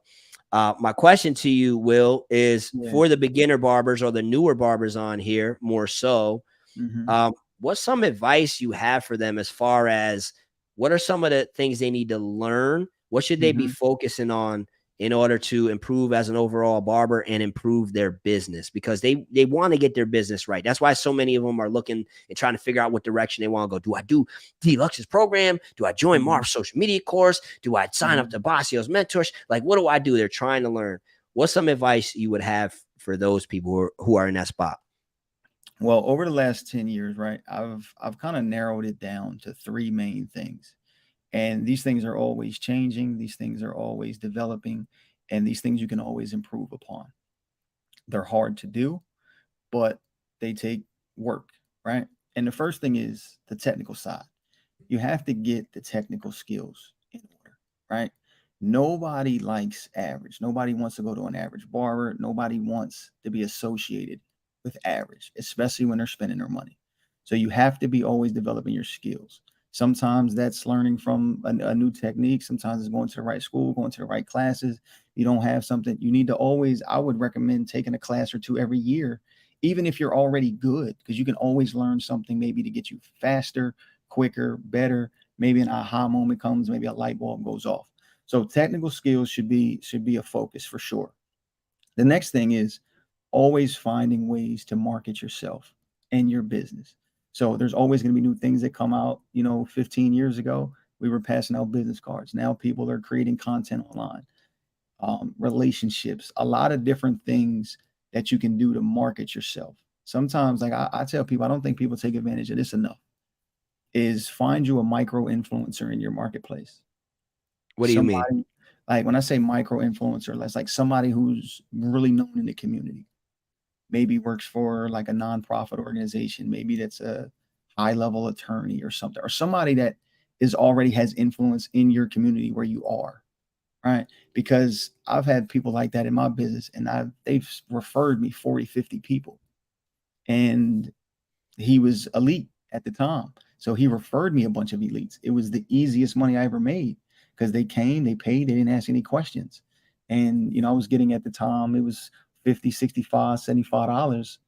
My question to you, Will, is Yeah. for the beginner barbers or the newer barbers on here, more so. Hmm. What's some advice you have for them as far as what are some of the things they need to learn? What should they be Hmm. focusing on in order to improve as an overall barber and improve their business? Because they want to get their business right. That's why so many of them are looking and trying to figure out what direction they want to go. Do I do DLucs's program? Do I join Hmm. Marv's social media course? Do I sign up to Bassio's mentors? Like, what do I do? They're trying to learn. What's some advice you would have for those people who are in that spot? Well, over the last 10 years, right, I've kind of narrowed it down to three main things. And these things are always changing, these things are always developing, and these things you can always improve upon. They're hard to do, but they take work, right? And the first thing is the technical side. You have to get the technical skills in order, right? Nobody likes average. Nobody wants to go to an average barber. Nobody wants to be associated with average, especially when they're spending their money. So you have to be always developing your skills. Sometimes that's learning from a new technique. Sometimes it's going to the right school, going to the right classes. You don't have something, you need to always, I would recommend taking a class or two every year, even if you're already good, because you can always learn something maybe to get you faster, quicker, better. Maybe an aha moment comes, maybe a light bulb goes off. So technical skills should be a focus for sure. The next thing is always finding ways to market yourself and your business. So there's always going to be new things that come out. 15 years ago, we were passing out business cards. Now people are creating content online, relationships, a lot of different things that you can do to market yourself. Sometimes, like I tell people, I don't think people take advantage of this enough, is find you a micro influencer in your marketplace. What do you mean? Somebody, like when I say micro influencer, that's like somebody who's really known in the community. Maybe works for like a nonprofit organization. Maybe that's a high level attorney or something, or somebody that is already has influence in your community where you are, right? Because I've had people like that in my business, and they've referred me 40, 50 people, and he was elite at the time. So he referred me a bunch of elites. It was the easiest money I ever made because they came, they paid, they didn't ask any questions. And, I was getting at the time, it was 50, 65, $75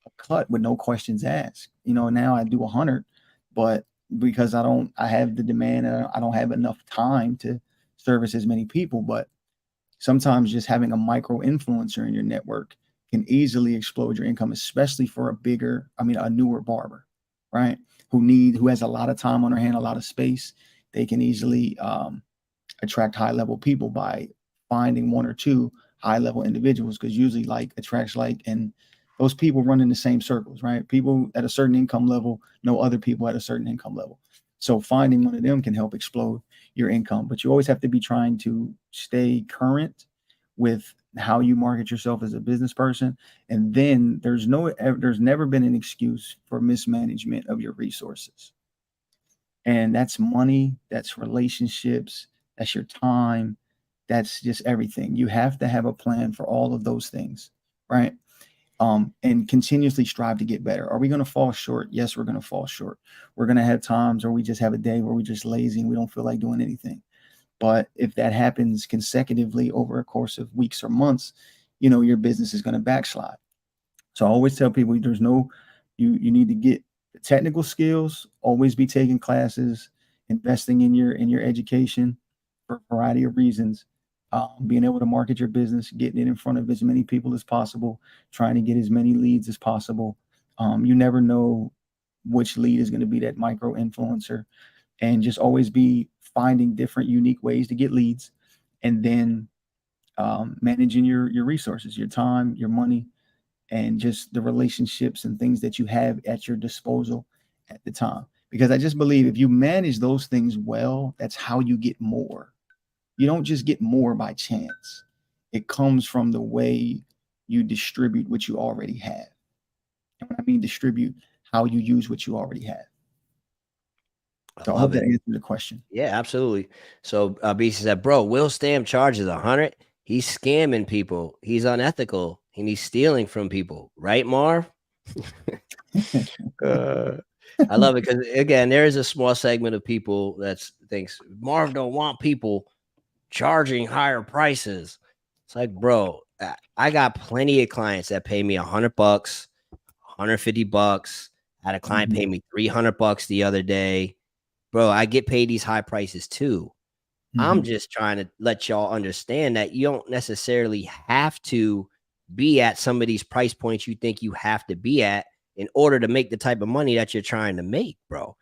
a cut with no questions asked. Now I do 100, but because I have the demand, I don't have enough time to service as many people. But sometimes just having a micro influencer in your network can easily explode your income, especially for a newer barber, right? Who has a lot of time on their hand, a lot of space. They can easily attract high level people by finding one or two high level individuals, because usually like attracts like, and those people run in the same circles, right? People at a certain income level know other people at a certain income level. So finding one of them can help explode your income. But you always have to be trying to stay current with how you market yourself as a business person. And then there's never been an excuse for mismanagement of your resources. And that's money, that's relationships, that's your time, that's just everything. You have to have a plan for all of those things, right? And continuously strive to get better. Are we going to fall short? Yes, we're going to fall short. We're going to have times where we just have a day where we're just lazy and we don't feel like doing anything. But if that happens consecutively over a course of weeks or months, your business is going to backslide. So I always tell people you need to get the technical skills, always be taking classes, investing in your education for a variety of reasons. Being able to market your business, getting it in front of as many people as possible, trying to get as many leads as possible. You never know which lead is going to be that micro influencer, and just always be finding different unique ways to get leads, and then managing your resources, your time, your money, and just the relationships and things that you have at your disposal at the time. Because I just believe if you manage those things well, that's how you get more. You don't just get more by chance. It comes from the way you distribute what you already have. And when I mean distribute, how you use what you already have. I So I hope love that it. answers the question. Yeah, absolutely. So BC said, bro, Will Stam charges 100. He's scamming people. He's unethical and he's stealing from people. Right, Marv? uh, I love it because again, there is a small segment of people that thinks Marv don't want people charging higher prices. It's like, bro, I got plenty of clients that pay me $100, $150. I had a client Mhm. pay me $300 the other day. Bro, I get paid these high prices too. I'm Mhm. just trying to let y'all understand that you don't necessarily have to be at some of these price points you think you have to be at in order to make the type of money that you're trying to make, bro.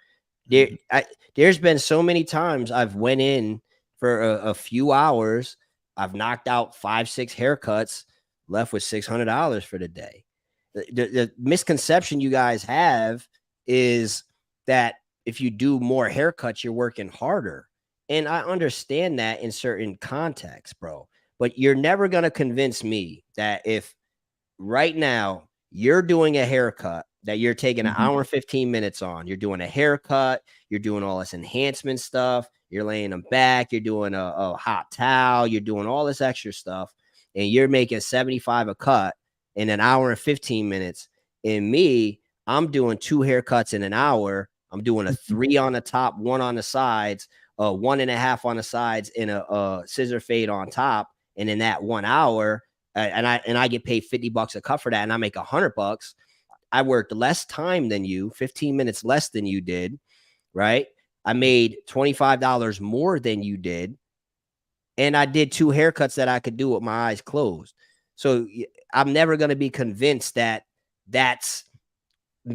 There, Mhm. there's been so many times I've went in for a few hours. I've knocked out 5, 6 haircuts, left with $600 for the day. The misconception you guys have is that if you do more haircuts, you're working harder. And I understand that in certain contexts, bro. But you're never going to convince me that if right now you're doing a haircut that you're taking an Mhm. hour and 15 minutes on, you're doing a haircut, you're doing all this enhancement stuff, you're laying them back, you're doing a hot towel, you're doing all this extra stuff, and you're making 75 a cut in an hour and 15 minutes. And me, I'm doing 2 haircuts in an hour. I'm doing a Mhm. 3 on the top, 1 on the sides, 1.5 on the sides, and a scissor fade on top. And in that 1 hour, and I get paid $50 a cut for that, and I make $100. I worked less time than you, 15 minutes less than you did, right? I made $25 more than you did, and I did 2 haircuts that I could do with my eyes closed. So I'm never going to be convinced that that's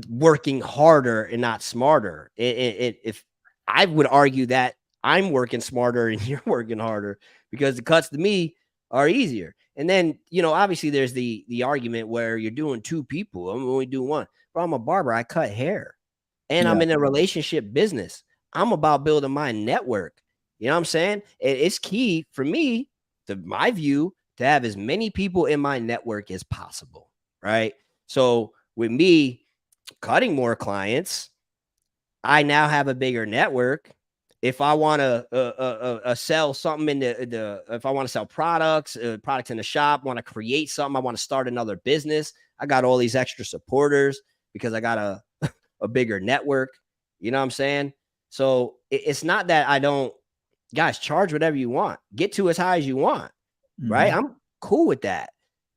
working harder and not smarter. If I would argue that I'm working smarter and you're working harder because the cuts to me are easier. And then, obviously there's the argument where you're doing 2 people. I'm only doing one. But I'm a barber. I cut hair. And I'm Yeah. in a relationship business. I'm about building my network. You know what I'm saying? It's key for me, to my view, to have as many people in my network as possible. Right. So with me cutting more clients, I now have a bigger network. If I want to sell something in if I want to sell products in the shop, want to create something, I want to start another business, I got all these extra supporters because I got a bigger network. You know what I'm saying? So it's not that I don't, guys, charge whatever you want, get to as high as you want, right? Mhm. I'm cool with that.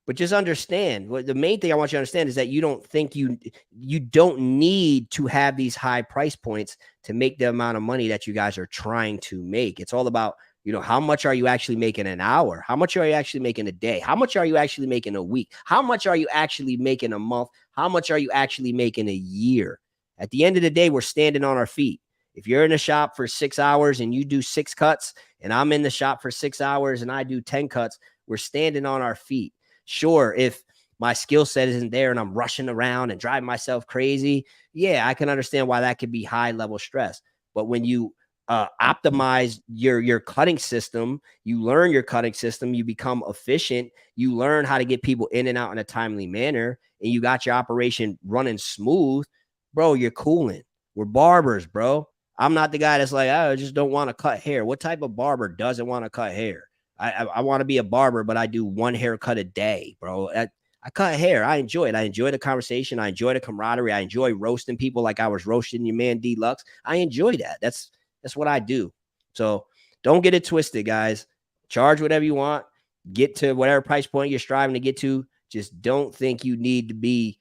But just understand, what the main thing I want you to understand is that you don't think you don't need to have these high price points to make the amount of money that you guys are trying to make. It's all about, how much are you actually making an hour? How much are you actually making a day? How much are you actually making a week? How much are you actually making a month? How much are you actually making a year? At the end of the day, we're standing on our feet. If you're in a shop for 6 hours and you do 6 cuts, and I'm in the shop for 6 hours and I do 10 cuts, we're standing on our feet. Sure, if my skill set isn't there and I'm rushing around and driving myself crazy, yeah, I can understand why that could be high level stress. But when you optimize your cutting system, you learn your cutting system, you become efficient, you learn how to get people in and out in a timely manner, and you got your operation running smooth, bro, you're cooling. We're barbers, bro. I'm not the guy that's like, I just don't want to cut hair. What type of barber doesn't want to cut hair? I want to be a barber, but I do 1 haircut a day, bro. I cut hair. I enjoy it. I enjoy the conversation. I enjoy the camaraderie. I enjoy roasting people like I was roasting your man DLucs. I enjoy that. That's what I do. So don't get it twisted, guys. Charge whatever you want. Get to whatever price point you're striving to get to. Just don't think you need to be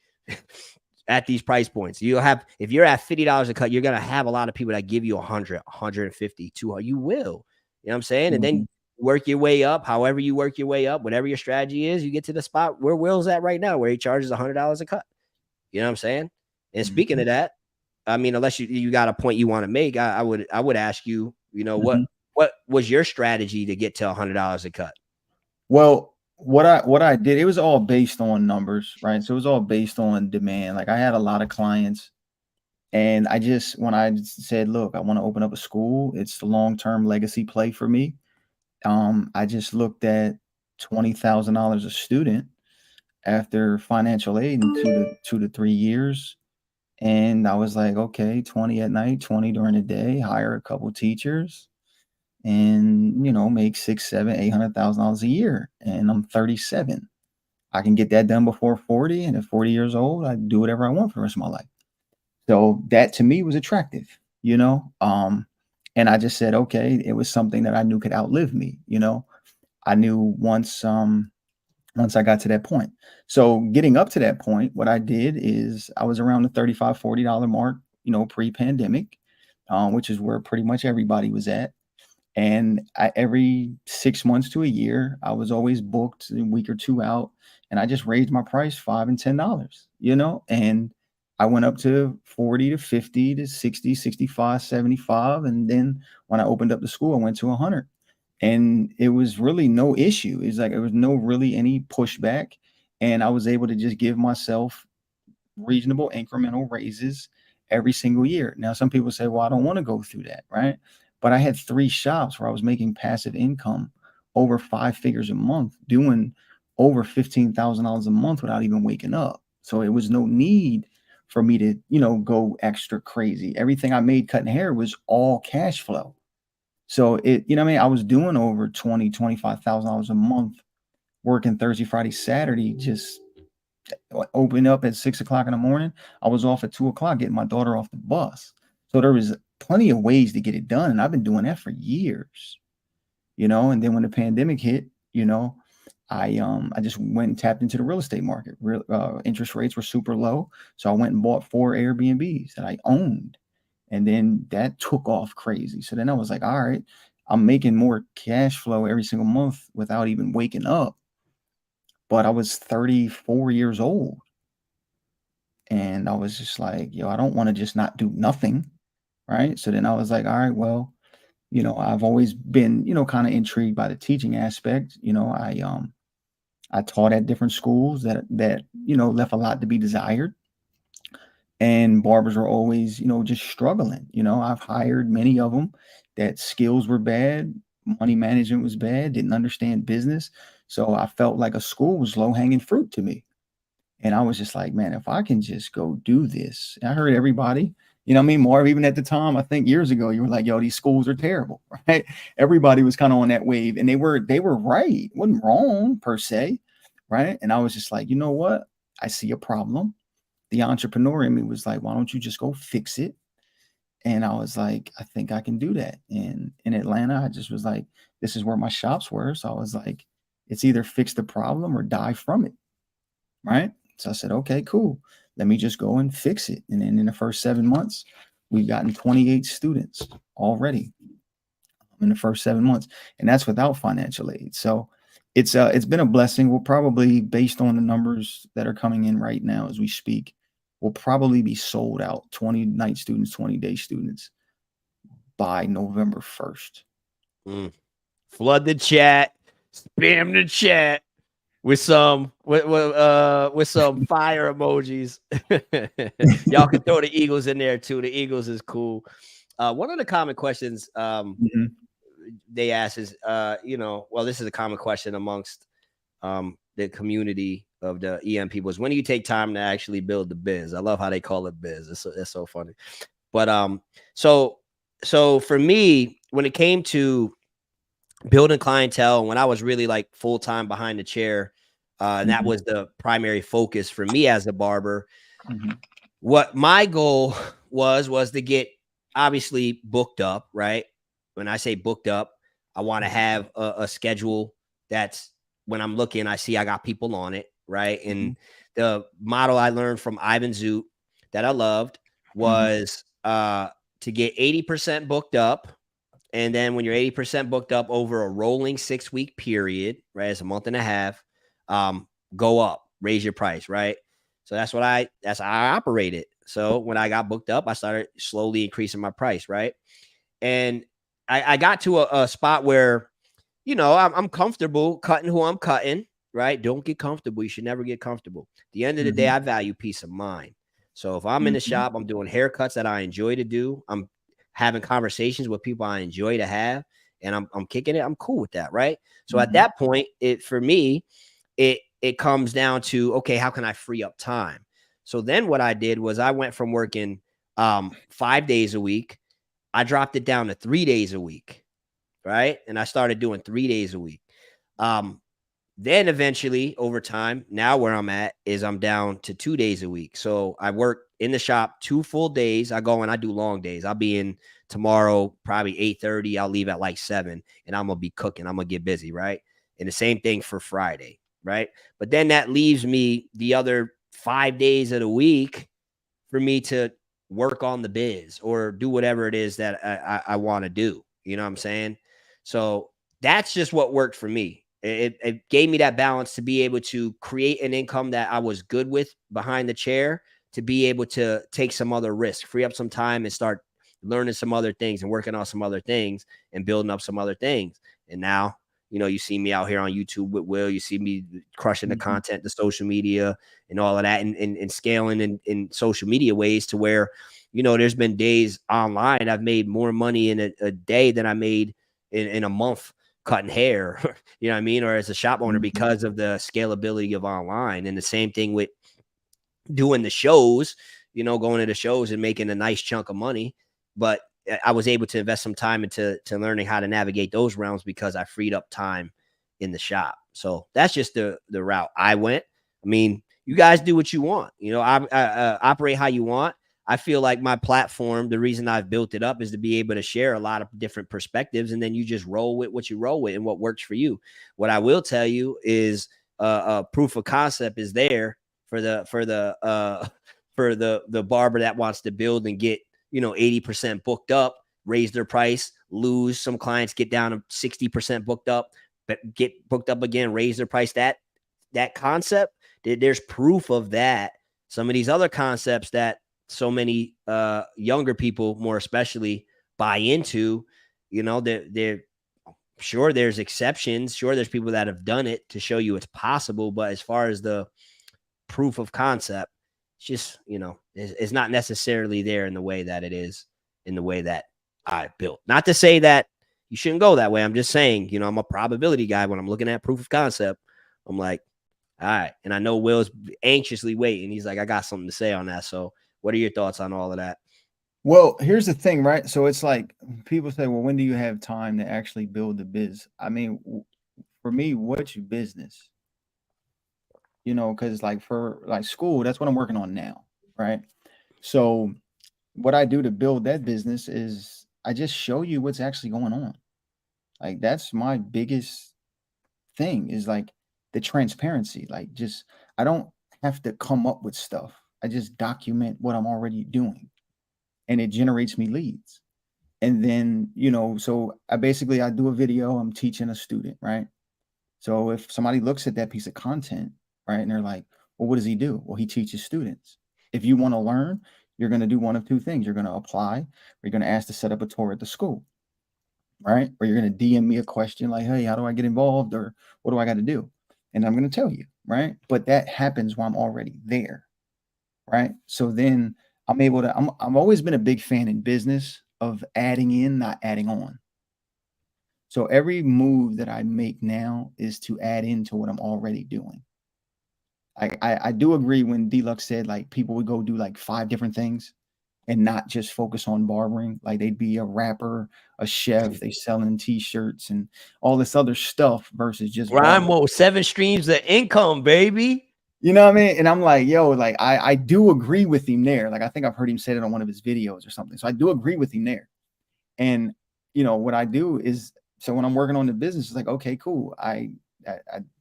at these price points. You'll have, if you're at $50 a cut, you're gonna have a lot of people that give you 100, 150, 200. You will. You know what I'm saying? And then Mhm. work your way up. However you work your way up, whatever your strategy is, you get to the spot where Will's at right now, where he charges $100 a cut. You know what I'm saying? And speaking Mhm. of that, I mean, unless you got a point you want to make, I would ask you, Mhm. what was your strategy to get to $100 a cut? Well, what I did, it was all based on numbers, right? So it was all based on demand. Like I had a lot of clients, and when I said, look, I want to open up a school, it's the long-term legacy play for me. I just looked at $20,000 a student after financial aid in 2 to 3 years. And I was like, okay, 20 at night, 20 during the day, hire a couple teachers and, make six, seven, $800,000 a year. And I'm 37. I can get that done before 40. And at 40 years old, I do whatever I want for the rest of my life. So that to me was attractive, you know? And I just said, okay, it was something that I knew could outlive me, I knew once I got to that point. So getting up to that point, what I did is I was around the $35, $40 mark, pre-pandemic, which is where pretty much everybody was at. And every 6 months to a year, I was always booked a week or two out, and I just raised my price $5 and $10, and I went up to 40 to 50 to 60, 65, 75. And then when I opened up the school, I went to 100. And it was really no issue. It's like, it was no really any pushback. And I was able to just give myself reasonable incremental raises every single year. Now, some people say, well, I don't want to go through that, right? But I had 3 shops where I was making passive income over 5 figures a month, doing over $15,000 a month without even waking up. So it was no need for me to, go extra crazy. Everything I made cutting hair was all cash flow. So I was doing over $25,000 a month, working Thursday, Friday, Saturday, just open up at 6 o'clock in the morning. I was off at 2 o'clock getting my daughter off the bus. So there was plenty of ways to get it done. And I've been doing that for years, and then when the pandemic hit, I just went and tapped into the real estate market. Interest rates were super low. So I went and bought 4 Airbnbs that I owned. And then that took off crazy. So then I was like, all right, I'm making more cash flow every single month without even waking up. But I was 34 years old. And I was just like, I don't want to just not do nothing. Right. So then I was like, all right, well, I've always been, kind of intrigued by the teaching aspect. I taught at different schools that left a lot to be desired. And barbers were always, just struggling. I've hired many of them that skills were bad, money management was bad, didn't understand business. So I felt like a school was low hanging fruit to me. And I was just like, man, if I can just go do this. And I heard everybody, Marv, even at the time, I think years ago, you were like, yo, these schools are terrible, right? Everybody was kind of on that wave, and they were right. It wasn't wrong per se, right? And I was just like, you know what? I see a problem. The entrepreneur in me was like, why don't you just go fix it? And I was like, I think I can do that. And in Atlanta, I just was like, this is where my shops were. So I was like, it's either fix the problem or die from it, right? So I said, okay, cool. Let me just go and fix it. And then in the first 7 months, we've gotten 28 students already in the first 7 months. And that's without financial aid. So it's been a blessing. We'll probably, based on the numbers that are coming in right now as we speak, we'll probably be sold out, 20 night students, 20-day students by November 1st. Flood the chat, spam the chat with some fire emojis. Y'all can throw the Eagles in there too. The Eagles is cool. One of the common questions they ask is, well, this is a common question amongst the community of the EM people, is when do you take time to actually build the biz? I love how they call it biz. It's so funny. But so for me, when it came to building clientele, when I was really like full-time behind the chair, and that was the primary focus for me as a barber. What my goal was to get obviously booked up, right? When I say booked up, I want to have a schedule that's, when I'm looking, I see I got people on it, right? And the model I learned from Ivan Zoot that I loved was to get 80% booked up. And then when you're 80% booked up over a rolling 6-week period, right? It's a month and a half, go up, raise your price, right? So that's how I operated. So when I got booked up, I started slowly increasing my price, right? And I got to a spot where, I'm comfortable cutting who I'm cutting, right? Don't get comfortable. You should never get comfortable. At the end of the day, I value peace of mind. So if I'm in the shop, I'm doing haircuts that I enjoy to do. I'm having conversations with people I enjoy to have, and I'm kicking it. I'm cool with that, right? So at that point, for me, it comes down to, okay, how can I free up time? So then what I did was I went from working 5 days a week. I dropped it down to 3 days a week, right? And I started doing 3 days a week. Then eventually over time, now where I'm at is I'm down to 2 days a week. So I work in the shop 2 full days. I go and I do long days. I'll be in tomorrow, probably 8:30. I'll leave at like 7, and I'm going to be cooking. I'm going to get busy, right? And the same thing for Friday, right? But then that leaves me the other 5 days of the week for me to work on the biz or do whatever it is that I want to do. You know what I'm saying? So that's just what worked for me. It gave me that balance to be able to create an income that I was good with behind the chair, to be able to take some other risk, free up some time and start learning some other things and working on some other things and building up some other things. And now, you see me out here on YouTube with Will. You see me crushing the content, the social media, and all of that, and scaling in social media ways to where, there's been days online I've made more money in a day than I made in a month cutting hair, you know what I mean? Or as a shop owner, because of the scalability of online. And the same thing with doing the shows, going to the shows and making a nice chunk of money. But I was able to invest some time into learning how to navigate those realms because I freed up time in the shop. So that's just the route I went. I mean, you guys do what you want, I operate how you want. I feel like my platform, the reason I've built it up is to be able to share a lot of different perspectives, and then you just roll with what you roll with and what works for you. What I will tell you is proof of concept is there for the barber that wants to build and get 80% booked up, raise their price, lose. Some clients get down to 60% booked up, but get booked up again, raise their price. That concept, there's proof of that. Some of these other concepts that so many younger people, more especially, buy into, they're sure there's exceptions. Sure, there's people that have done it to show you it's possible. But as far as the proof of concept, it's just, it's not necessarily there in the way that it is in the way that I built. Not to say that you shouldn't go that way. I'm just saying, I'm a probability guy. When I'm looking at proof of concept, I'm like, all right. And I know Will's anxiously waiting. He's like, I got something to say on that. So what are your thoughts on all of that? Well, here's the thing, right? So it's like people say, well, when do you have time to actually build the biz? I mean, for me, what's your business? Because like for like school, that's what I'm working on now, right? So what I do to build that business is I just show you what's actually going on. Like that's my biggest thing, is like the transparency. Like just I don't have to come up with stuff. I just document what I'm already doing, and it generates me leads. And then, so I do a video, I'm teaching a student, right? So if somebody looks at that piece of content, right, and they're like, well, what does he do? Well, he teaches students. If you want to learn, you're going to do one of two things. You're going to apply, or you're going to ask to set up a tour at the school, right? Or you're going to DM me a question like, hey, how do I get involved? Or what do I got to do? And I'm going to tell you, right? But that happens while I'm already there, right? So then I'm able to, I've always been a big fan in business of adding in, not adding on. So every move that I make now is to add into what I'm already doing. I do agree when DLucs said like people would go do like 5 different things and not just focus on barbering. Like they'd be a rapper, a chef, they selling t-shirts and all this other stuff versus just Rhymo, 7 streams of income, baby. You know what I mean? And I'm like, yo, like I do agree with him there. Like I think I've heard him say it on one of his videos or something. So I do agree with him there. And what I do is, so when I'm working on the business, it's like, okay, cool. I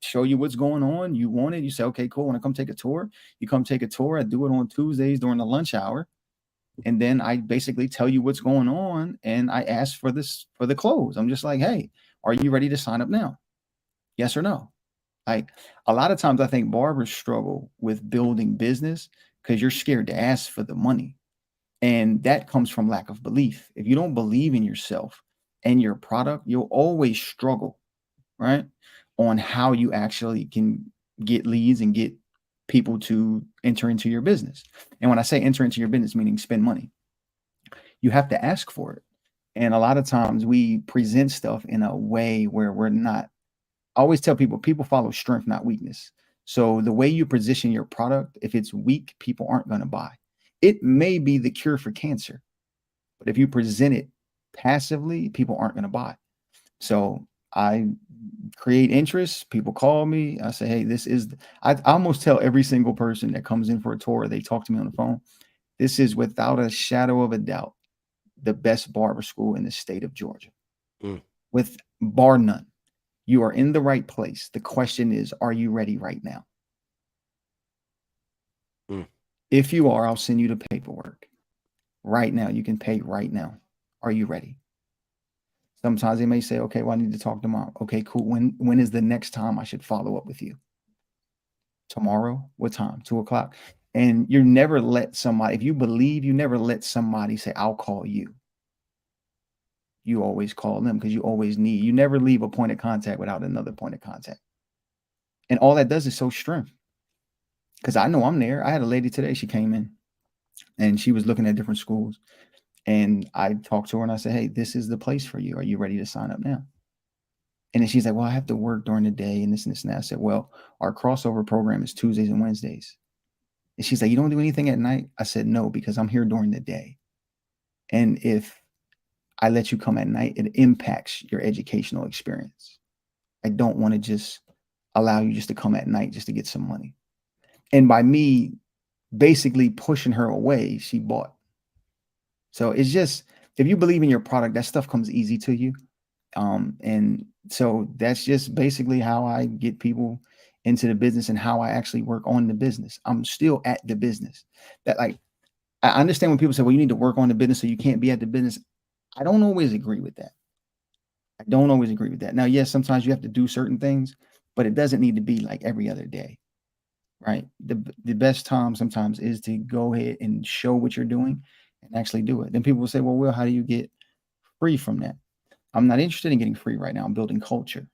show you what's going on. You want it. You say, okay, cool. When I come take a tour, you come take a tour. I do it on Tuesdays during the lunch hour. And then I basically tell you what's going on. And I ask for the close. I'm just like, hey, are you ready to sign up now? Yes or no? Like a lot of times I think barbers struggle with building business because you're scared to ask for the money. And that comes from lack of belief. If you don't believe in yourself and your product, you'll always struggle, right? On how you actually can get leads and get people to enter into your business. And when I say enter into your business, meaning spend money, you have to ask for it. And a lot of times we present stuff in a way where we're not. I always tell people follow strength, not weakness. So the way you position your product, if it's weak, people aren't going to buy. It may be the cure for cancer, but if you present it passively, people aren't going to buy. So I create interest. People call me. I say, hey, this is, I almost tell every single person that comes in for a tour, they talk to me on the phone, this is without a shadow of a doubt the best barber school in the state of Georgia, with bar none. You are in the right place. The question is, are you ready right now? If you are, I'll send you the paperwork. Right now, you can pay right now. Are you ready? Sometimes they may say, okay, well, I need to talk to mom. Okay, cool. When is the next time I should follow up with you? Tomorrow? What time? 2 o'clock. And you never let somebody, if you believe, you never let somebody say, I'll call you. You always call them because you always need, you never leave a point of contact without another point of contact. And all that does is show strength. Because I know I'm there. I had a lady today, she came in and she was looking at different schools. And I talked to her and I said, hey, this is the place for you. Are you ready to sign up now? And then she's like, well, I have to work during the day and this and this and that. I said, well, our crossover program is Tuesdays and Wednesdays. And she's like, you don't do anything at night? I said, no, because I'm here during the day. And if I let you come at night, it impacts your educational experience. I don't want to just allow you just to come at night just to get some money. And by me basically pushing her away, she bought. So it's just, if you believe in your product, that stuff comes easy to you. And so that's just basically how I get people into the business and how I actually work on the business. I'm still at the business. That, like, I understand when people say, well, you need to work on the business so you can't be at the business. I don't always agree with that. I don't always agree with that. Now, yes, sometimes you have to do certain things, but it doesn't need to be like every other day. Right. The best time sometimes is to go ahead and show what you're doing and actually do it. Then people will say, well, Will, how do you get free from that? I'm not interested in getting free right now. I'm building culture.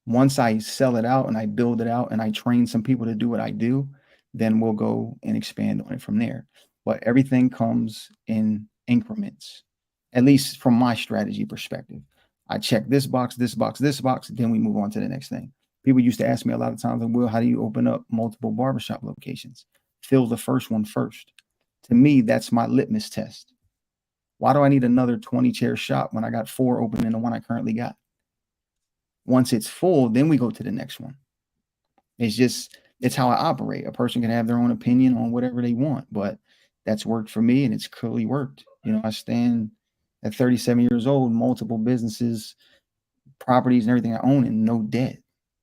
Once I sell it out and I build it out and I train some people to do what I do, then we'll go and expand on it from there. But everything comes in increments, at least from my strategy perspective. I check this box, this box, this box, then we move on to the next thing. People used to ask me a lot of times, Will, how do you open up multiple barbershop locations? Fill the first one first. To me, that's my litmus test. Why do I need another 20 chair shop when I got 4 open in the one I currently got? Once it's full, then we go to the next one. It's how I operate. A person can have their own opinion on whatever they want, but that's worked for me and it's clearly worked. You know, I stand at 37 years old, multiple businesses, properties and everything I own and no debt.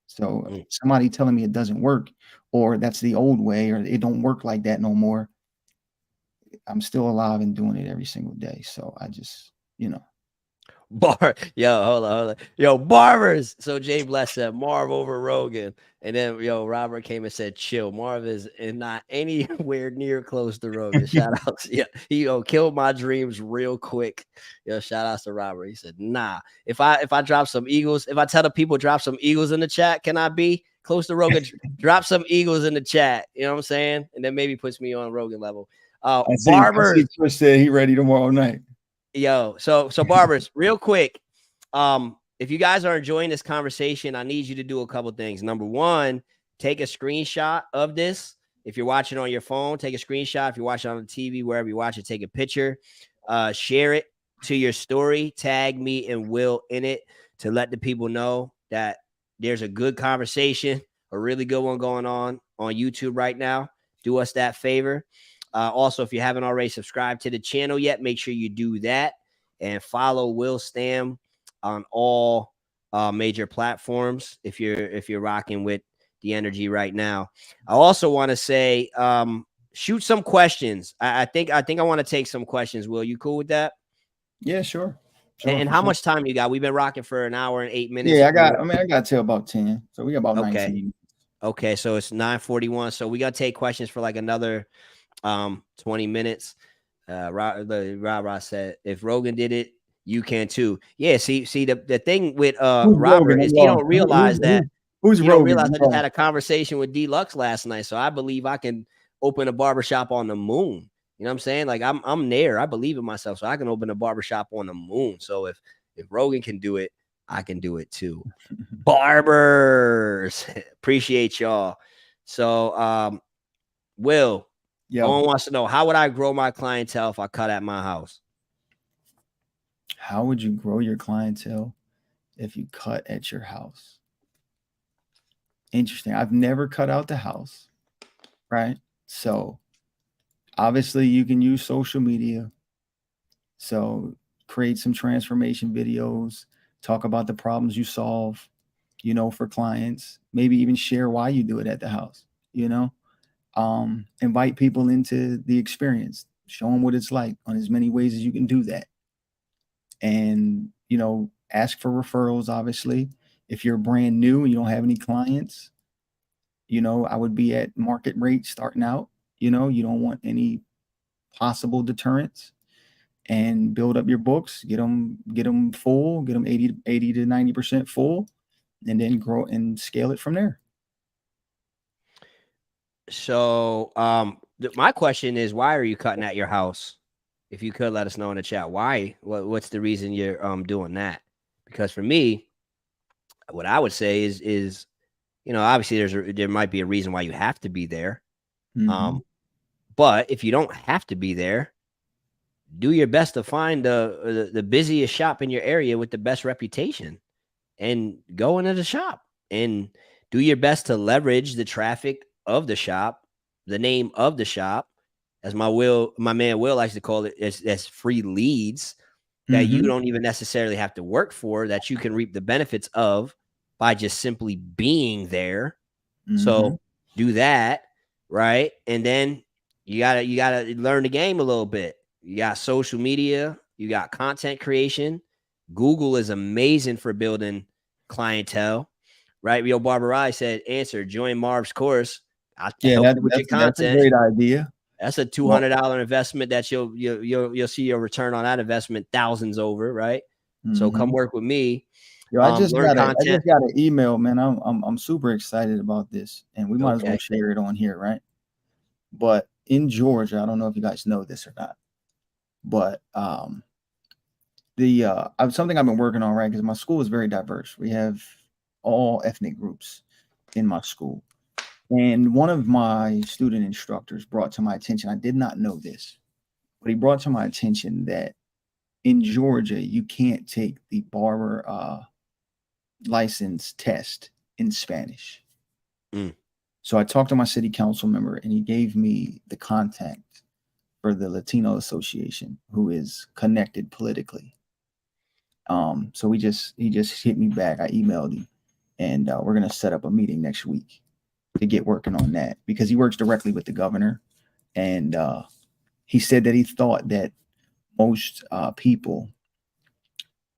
So somebody telling me it doesn't work or that's the old way or it don't work like that no more, I'm still alive and doing it every single day. So I just, Yo, hold on. Yo, barbers. So Jay Bless said Marv over Rogan. And then Robert came and said, chill. Marv is not anywhere near close to Rogan. Shout outs. Yeah, he killed my dreams real quick. Shout outs to Robert. He said, nah. If I drop some Eagles, if I tell the people drop some Eagles in the chat, can I be close to Rogan? Drop some Eagles in the chat. You know what I'm saying? And then maybe puts me on Rogan level. Barbers. I see Chris said he ready tomorrow night. Yo, so barbers, real quick. If you guys are enjoying this conversation, I need you to do a couple things. Number one, take a screenshot of this. If you're watching on your phone, take a screenshot. If you're watching on the TV, wherever you watch it, take a picture. Share it to your story. Tag me and Will in it to let the people know that there's a good conversation, a really good one going on YouTube right now. Do us that favor. Also, if you haven't already subscribed to the channel yet, make sure you do that and follow Will Stam on all major platforms if you're rocking with the energy right now. I also want to say shoot some questions. I think I want to take some questions. Will, you cool with that? Yeah, sure. And how much time you got? We've been rocking for an hour and 8 minutes. Yeah, I got till about 10. So we got about 19. Okay, so it's 9:41. So we got to take questions for like another 20 minutes. Rob said, if Rogan did it, you can too. Yeah, see the thing with Robert is he don't realize that who's he Rogan? Don't realize I just had a conversation with DLucs last night. So I believe I can open a barbershop on the moon. You know what I'm saying? Like I'm there. I believe in myself. So I can open a barbershop on the moon. So if Rogan can do it, I can do it too. Barbers. Appreciate y'all. So Will. Owen wants to know, how would I grow my clientele if I cut at my house? How would you grow your clientele if you cut at your house? Interesting. I've never cut out the house, right? So obviously you can use social media. So create some transformation videos, talk about the problems you solve, for clients, maybe even share why you do it at the house, invite people into the experience, show them what it's like on as many ways as you can do that. And, ask for referrals, obviously. If you're brand new and you don't have any clients, I would be at market rate starting out. You don't want any possible deterrents, and build up your books, get them full, get them 80 to 90% full, and then grow and scale it from there. So, my question is, why are you cutting at your house? If you could let us know in the chat, why? What's the reason you're doing that? Because for me, what I would say is obviously there might be a reason why you have to be there. Mm-hmm. But if you don't have to be there, do your best to find the busiest shop in your area with the best reputation, and go into the shop and do your best to leverage the traffic of the shop, the name of the shop, as my man Will likes to call it, as free leads that you Mm-hmm. don't even necessarily have to work for, that you can reap the benefits of by just simply being there. Mm-hmm. So do that, right? And then you gotta learn the game a little bit. You got social media, you got content creation. Google is amazing for building clientele, right? Yo, Barbara said, answer, join Marv's course. I'll Yeah, help you with your that's a content. great idea. That's a $200 investment that you'll see your return on that investment thousands over, right? Mm-hmm. So come work with me. Yo, I just got content. an email, man. I'm super excited about this, and we might as well share it on here, right? But in Georgia, I don't know if you guys know this or not, but something I've been working on, right? Because my school is very diverse. We have all ethnic groups in my school. And one of my student instructors brought to my attention, I did not know this, but he brought to my attention that in Georgia, you can't take the barber license test in Spanish. Mm. So I talked to my city council member, and he gave me the contact for the Latino Association, who is connected politically. So he just hit me back. I emailed him, and we're gonna set up a meeting next week to get working on that, because he works directly with the governor, and he said that he thought that most people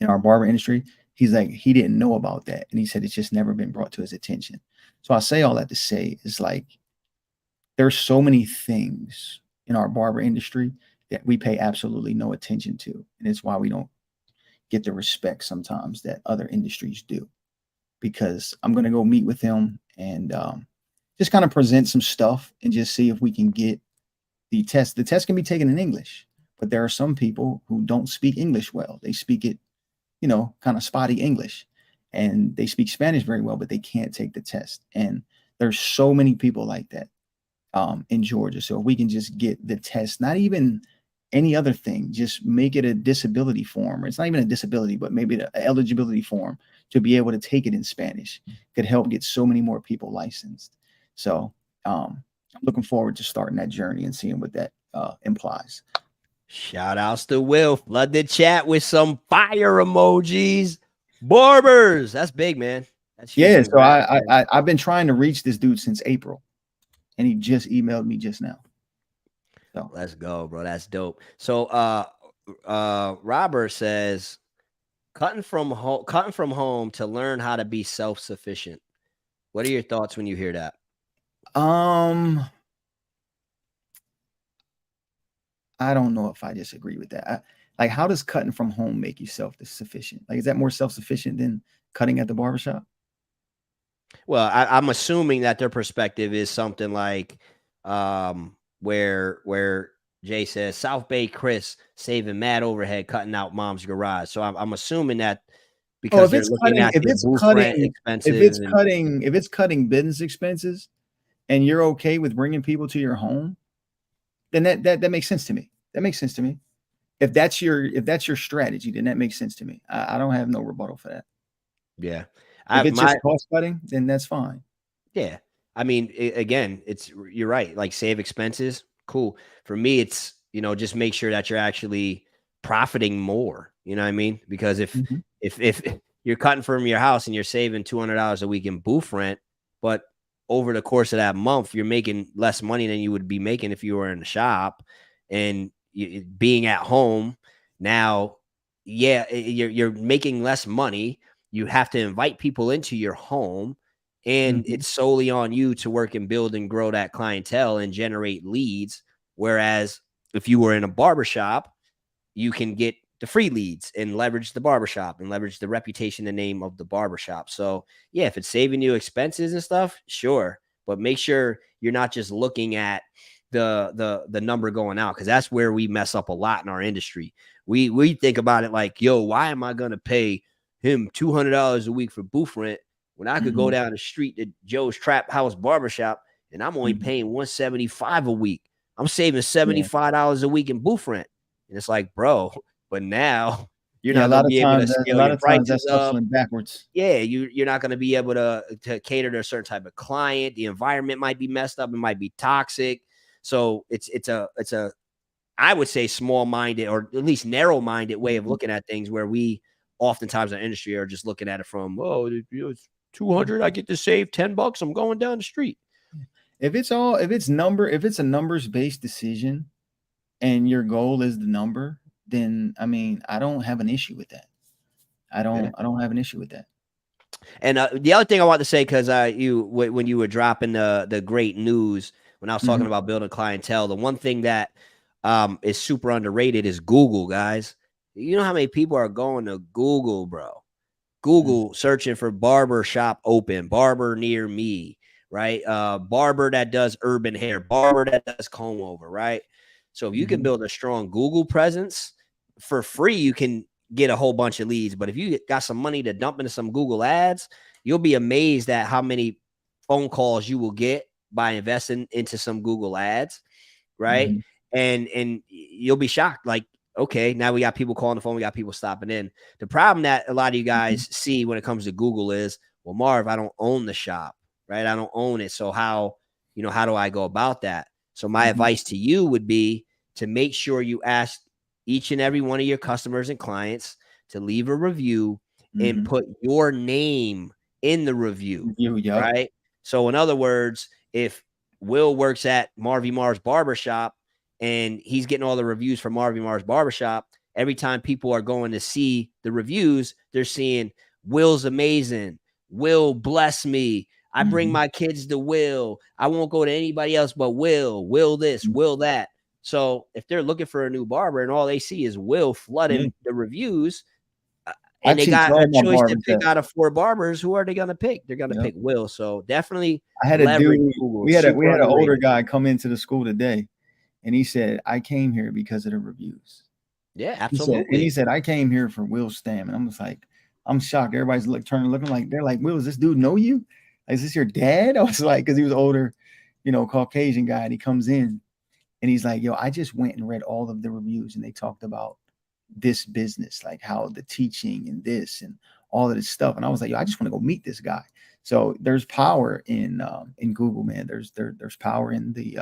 in our barber industry, he's like, he didn't know about that, and he said it's just never been brought to his attention. So I say all that to say is, like, there's so many things in our barber industry that we pay absolutely no attention to, and it's why we don't get the respect sometimes that other industries do. Because I'm going to go meet with him and just kind of present some stuff and just see if we can get the test. The test can be taken in English, but there are some people who don't speak English well. They speak it, kind of spotty English, and they speak Spanish very well, but they can't take the test. And there's so many people like that in Georgia. So if we can just get the test, not even any other thing, just make it a disability form. It's not even a disability, but maybe an eligibility form to be able to take it in Spanish could help get so many more people licensed. So I'm looking forward to starting that journey and seeing what that implies. Shout outs to Will. Flood the chat with some fire emojis. BARRRBERS. That's big, man. That's huge. Yeah. So I've been trying to reach this dude since April, and he just emailed me just now. So let's go, bro. That's dope. So Robert says, cutting from home to learn how to be self-sufficient. What are your thoughts when you hear that? I don't know if I disagree with that. Like, how does cutting from home make you self-sufficient? Like, is that more self-sufficient than cutting at the barbershop? Well, I'm assuming that their perspective is something like where Jay says South Bay Chris saving mad overhead cutting out mom's garage. So I'm assuming that because they're looking at the booth rent expenses. If it's cutting business expenses, and you're okay with bringing people to your home, then that makes sense to me. That makes sense to me. If that's your strategy, then that makes sense to me. I don't have no rebuttal for that. Yeah. If it's just cost cutting, then that's fine. Yeah. I mean, again, you're right. Like, save expenses. Cool. For me, it's, just make sure that you're actually profiting more. You know what I mean? Because if you're cutting from your house and you're saving $200 a week in booth rent, but over the course of that month, you're making less money than you would be making if you were in the shop. And being at home now, yeah, you're making less money. You have to invite people into your home, and it's solely on you to work and build and grow that clientele and generate leads. Whereas if you were in a barbershop, you can get the free leads and leverage the barbershop and leverage the reputation and name of the barbershop. So yeah, if it's saving you expenses and stuff, sure. But make sure you're not just looking at the number going out, because that's where we mess up a lot in our industry. We think about it like, yo, why am I gonna pay him $200 a week for booth rent when I could go down the street to Joe's Trap House Barbershop and I'm only paying $175 a week. I'm saving $75 a week in booth rent. And it's like, bro, but now you're not going to be able to scale your prices up. Hustling backwards. Yeah, you're not going to be able to cater to a certain type of client. The environment might be messed up. It might be toxic. So it's a I would say small-minded, or at least narrow-minded way of looking at things, where we oftentimes in our industry are just looking at it from, oh, it's 200, I get to save $10. I'm going down the street. If it's a numbers-based decision and your goal is the number, then I mean, I don't have an issue with that. I don't have an issue with that. And the other thing I want to say, because when you were dropping the great news, when I was talking about building clientele, the one thing that is super underrated is Google, guys. You know how many people are going to Google, bro? Google searching for barber shop open, barber near me, right? Barber that does urban hair, barber that does comb over, right? So if you can build a strong Google presence for free, you can get a whole bunch of leads. But if you got some money to dump into some Google ads, you'll be amazed at how many phone calls you will get by investing into some Google ads, right? And you'll be shocked. Like, okay, now we got people calling the phone, we got people stopping in. The problem that a lot of you guys see when it comes to Google is, well, Marv, I don't own the shop, right? I don't own it. So how do I go about that? So my advice to you would be to make sure you ask each and every one of your customers and clients to leave a review and put your name in the review, right? So in other words, if Will works at Marvy Mar's Barbershop and he's getting all the reviews from Marvy Mar's Barbershop, every time people are going to see the reviews, they're seeing Will's amazing. Will bless me. I bring my kids to Will. I won't go to anybody else but Will. Will this, Will that. So if they're looking for a new barber and all they see is Will flooding the reviews, and they got a choice to pick out of 4 barbers, who are they going to pick? They're going to pick Will. So definitely, I had a dude. We had an older guy come into the school today, and he said, "I came here because of the reviews." Yeah, absolutely. He said, "I came here for Will Stam," and I'm just like, I'm shocked. Everybody's looking like they're like, "Will, does this dude know you? Is this your dad?" I was like, because he was older, Caucasian guy, and he comes in and he's like, "Yo, I just went and read all of the reviews, and they talked about this business, like how the teaching and this and all of this stuff." And I was like, "Yo, I just want to go meet this guy." So there's power in Google, man. There's power in the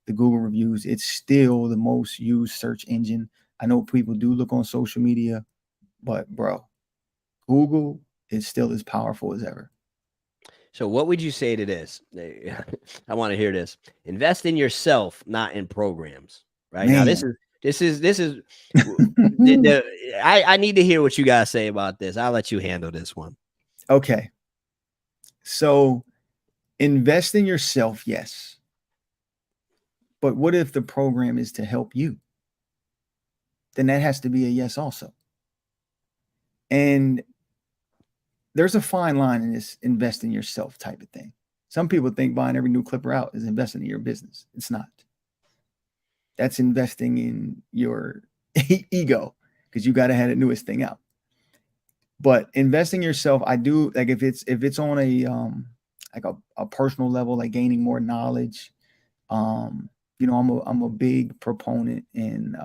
Google reviews. It's still the most used search engine. I know people do look on social media, but bro, Google is still as powerful as ever. So what would you say to this? I want to hear this. Invest in yourself, not in programs. Right? Man. Now this is I need to hear what you guys say about this. I'll let you handle this one. Okay. So invest in yourself, yes. But what if the program is to help you? Then that has to be a yes also. And there's a fine line in this invest in yourself type of thing. Some people think buying every new clipper out is investing in your business. It's not. That's investing in your ego, because you got to have the newest thing out. But investing in yourself, I do like if it's on a personal level, like gaining more knowledge. I'm a big proponent in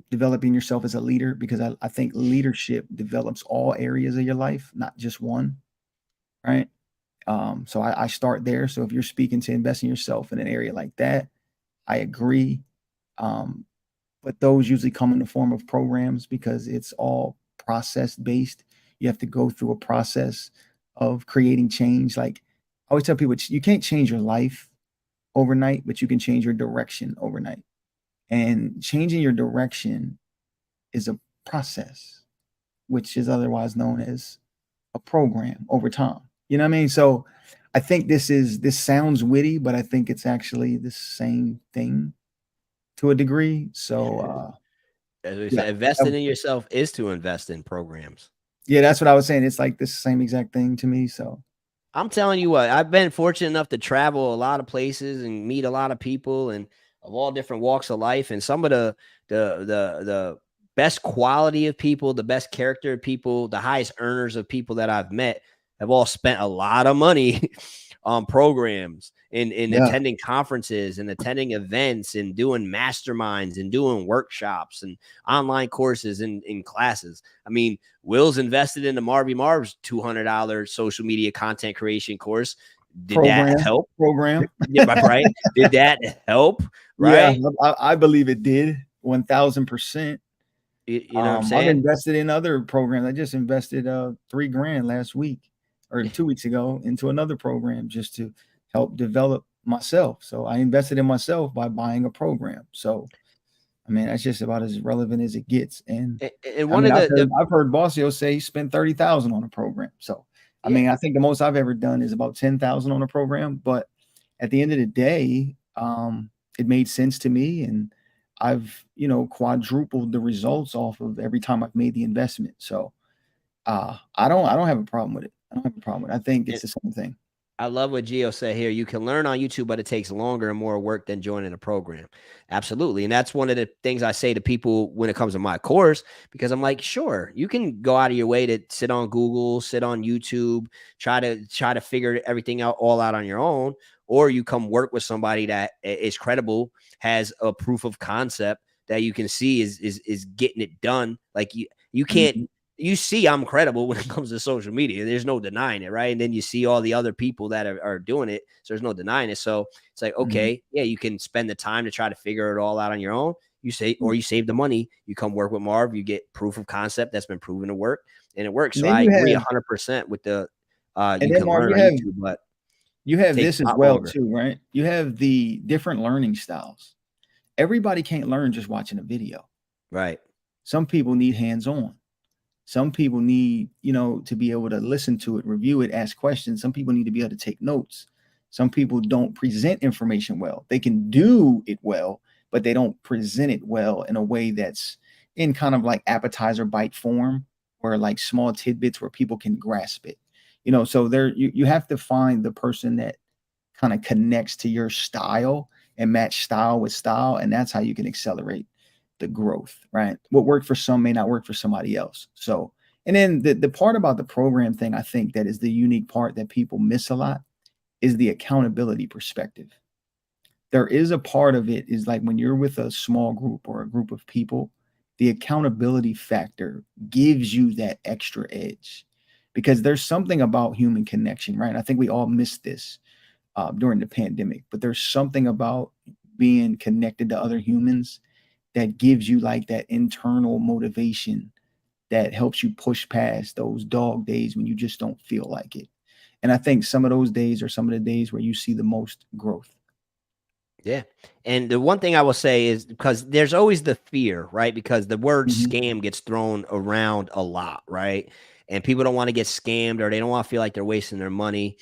developing yourself as a leader, because I think leadership develops all areas of your life, not just one. Right. So I start there. So if you're speaking to invest in yourself in an area like that, I agree. But those usually come in the form of programs, because it's all process based. You have to go through a process of creating change. Like I always tell people, you can't change your life overnight, but you can change your direction overnight. And changing your direction is a process, which is otherwise known as a program over time. You know what I mean? So I think this sounds witty, but I think it's actually the same thing to a degree. So As we yeah. said, investing in yourself is to invest in programs. Yeah, that's what I was saying. It's like the same exact thing to me. So I'm telling you what, I've been fortunate enough to travel a lot of places and meet a lot of people and of all different walks of life. And some of the best quality of people, the best character of people, the highest earners of people that I've met have all spent a lot of money on programs in yeah, attending conferences and attending events and doing masterminds and doing workshops and online courses and in classes. I mean, Will's invested in the BARRRBERS $200 social media content creation course. Did that help? program. Yeah, right. Did that help? Yeah, Right. I believe it did 1000%. You know what I'm I've saying? invested in other programs. I just invested $3,000 last week or 2 weeks ago into another program just to help develop myself. So I invested in myself by buying a program. So I mean, that's just about as relevant as it gets. And And I one mean, of the I've heard Bossio say he spent 30,000 on a program. So I yeah. mean, I think the most I've ever done is about 10,000 on a program. But at the end of the day, it made sense to me, and I've quadrupled the results off of every time I've made the investment. So I don't have a problem with it. I don't have a problem with it. I think it's the same thing. I love what Gio said here. You can learn on YouTube, but it takes longer and more work than joining a program. Absolutely. And that's one of the things I say to people when it comes to my course, because I'm like, sure, you can go out of your way to sit on Google, sit on YouTube, try to figure everything out all out on your own, or you come work with somebody that is credible, has a proof of concept that you can see is getting it done. Like you can't Mhm, you see I'm credible when it comes to social media. There's no denying it, right? And then you see all the other people that are doing it. So there's no denying it. So it's like, mhm, okay, yeah, you can spend the time to try to figure it all out on your own. mhm. You save the money, you come work with Marv, you get proof of concept that's been proven to work, and it works. And So then I you agree have 100% with the and you then can Marv, learn on YouTube, but you it have takes this a as lot well longer. too, right? You have the different learning styles. Everybody can't learn just watching a video. Right. Some people need hands-on. Some people need, to be able to listen to it, review it, ask questions. Some people need to be able to take notes. Some people don't present information well. They can do it well, but they don't present it well in a way that's in kind of like appetizer bite form or like small tidbits where people can grasp it. So you have to find the person that kind of connects to your style and match style with style, and that's how you can accelerate the growth, right? What worked for some may not work for somebody else. So, and then the part about the program thing, I think that is the unique part that people miss a lot is the accountability perspective. There is a part of it is like when you're with a small group or a group of people, the accountability factor gives you that extra edge because there's something about human connection, right? I think we all missed this during the pandemic, but there's something about being connected to other humans that gives you like that internal motivation that helps you push past those dog days when you just don't feel like it. And I think some of those days are some of the days where you see the most growth. Yeah. And the one thing I will say is because there's always the fear, right? Because the word Mhm, scam gets thrown around a lot, right? And people don't want to get scammed or they don't want to feel like they're wasting their money.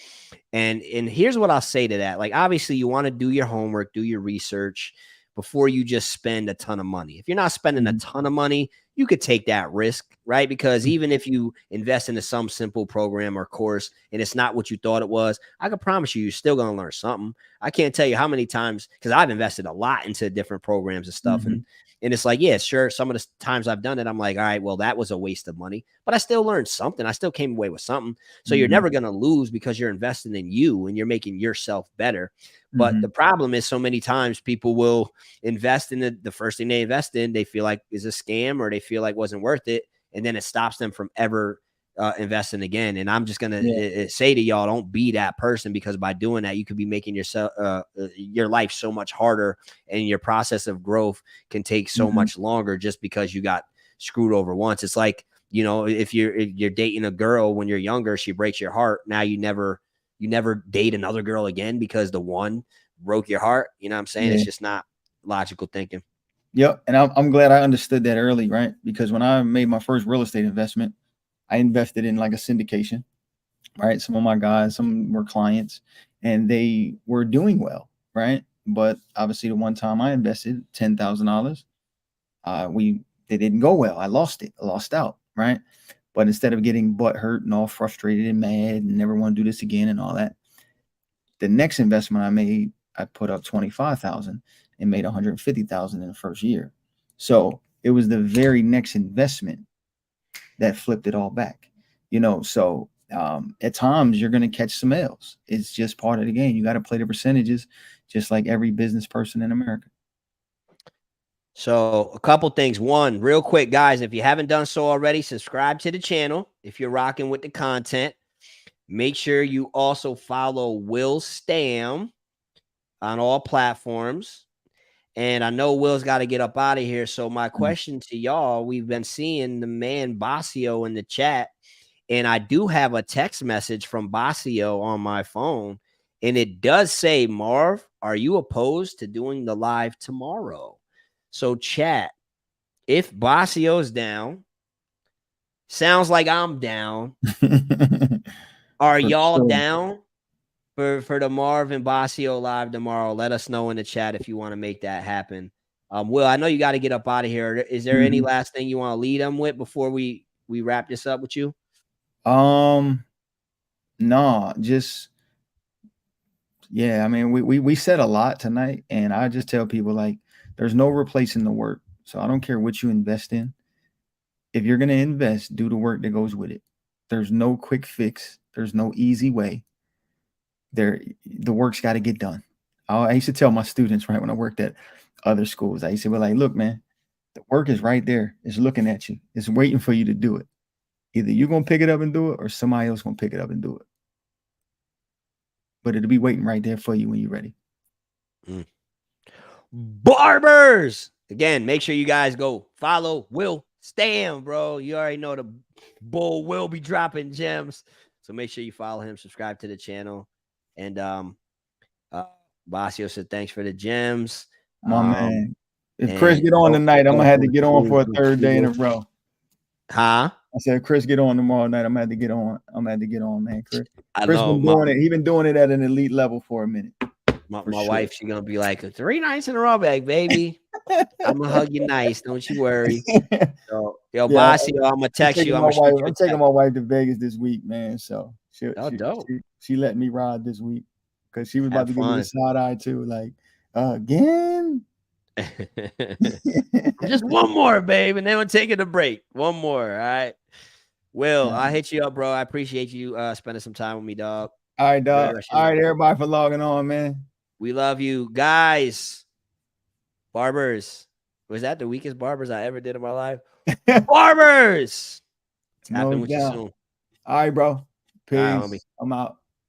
And here's what I'll say to that. Like obviously you want to do your homework, do your research before you just spend a ton of money. If you're not spending a mhm, ton of money, you could take that risk, right? Because mhm, even if you invest into some simple program or course and it's not what you thought it was, I can promise you, you're still going to learn something. I can't tell you how many times because I've invested a lot into different programs and stuff. mhm, And it's like, yeah, sure. Some of the times I've done it, I'm like, all right, well, that was a waste of money, but I still learned something. I still came away with something. So you're mhm, never going to lose because you're investing in you and you're making yourself better. But the mhm, problem is so many times people will invest in the first thing they invest in, they feel like is a scam or they feel like wasn't worth it. And then it stops them from ever investing again. And I'm just going yeah, to say to y'all, don't be that person because by doing that, you could be making yourself, your life so much harder and your process of growth can take so mhm, much longer just because you got screwed over once. It's like you know, if you're dating a girl when you're younger, she breaks your heart. Now you never date another girl again because the one broke your heart. You know what I'm saying? Yeah. It's just not logical thinking. Yep. And I'm glad I understood that early, right? Because when I made my first real estate investment, I invested in like a syndication, right? Some of my guys, some were clients, and they were doing well, right? But obviously, the one time I invested $10,000, they didn't go well. I lost it. I lost out, right? But instead of getting butt hurt and all frustrated and mad and never want to do this again and all that, the next investment I made, I put up 25,000 and made 150,000 in the first year. So it was the very next investment that flipped it all back, you know. So at times you're going to catch some L's. It's just part of the game. You got to play the percentages, just like every business person in America. So a couple things. One, real quick, guys, if you haven't done so already, subscribe to the channel. If you're rocking with the content, make sure you also follow Will Stam on all platforms. And I know Will's got to get up out of here. So my question to y'all, we've been seeing the man Basio in the chat, and I do have a text message from Basio on my phone, and it does say, Marv, are you opposed to doing the live tomorrow? So chat, if Basio's down, sounds like I'm down. Are y'all down for the Marv and Basio live tomorrow? Let us know in the chat if you want to make that happen. Will, I know you got to get up out of here. Is there any last thing you want to lead them with before we wrap this up with you? No, just yeah. I mean, we said a lot tonight, and I just tell people like, there's no replacing the work. So I don't care what you invest in. If you're gonna invest, do the work that goes with it. There's no quick fix. There's no easy way. The work's got to get done. I used to tell my students, right, when I worked at other schools, I used to be like, look, man, the work is right there. It's looking at you. It's waiting for you to do it. Either you're going to pick it up and do it, or somebody else going to pick it up and do it. But it'll be waiting right there for you when you're ready. BARRRBERS! Again, make sure you guys go follow Will Stam, bro. You already know the bull will be dropping gems. So make sure you follow him, subscribe to the channel. And Basio said thanks for the gems. My man. If Chris get on tonight, I'm going to have to get on for a third day in a row. Huh? I said, Chris, get on tomorrow night. I'm going to have to get on. I'm going to have to get on, man. Chris know, been doing it. He's been doing it at an elite level for a minute. My wife, she's going to be like, 3 nights in a row back, baby. I'm going to hug you nice. Don't you worry. So, yo, Basio, I'm going to text you. I'm taking my wife to Vegas this week, man. So she let me ride this week because she was about to give me the side eye too. Like, again? Just one more, babe, and then we'll take it a break. One more, all right? Will, I'll hit you up, bro. I appreciate you spending some time with me, dog. All right, dog. All right, everybody, for logging on, man. We love you. Guys, BARRRBERS. Was that the weakest barbers I ever did in my life? BARRRBERS! It's happening with you soon. All right, bro. Peace. I'm out.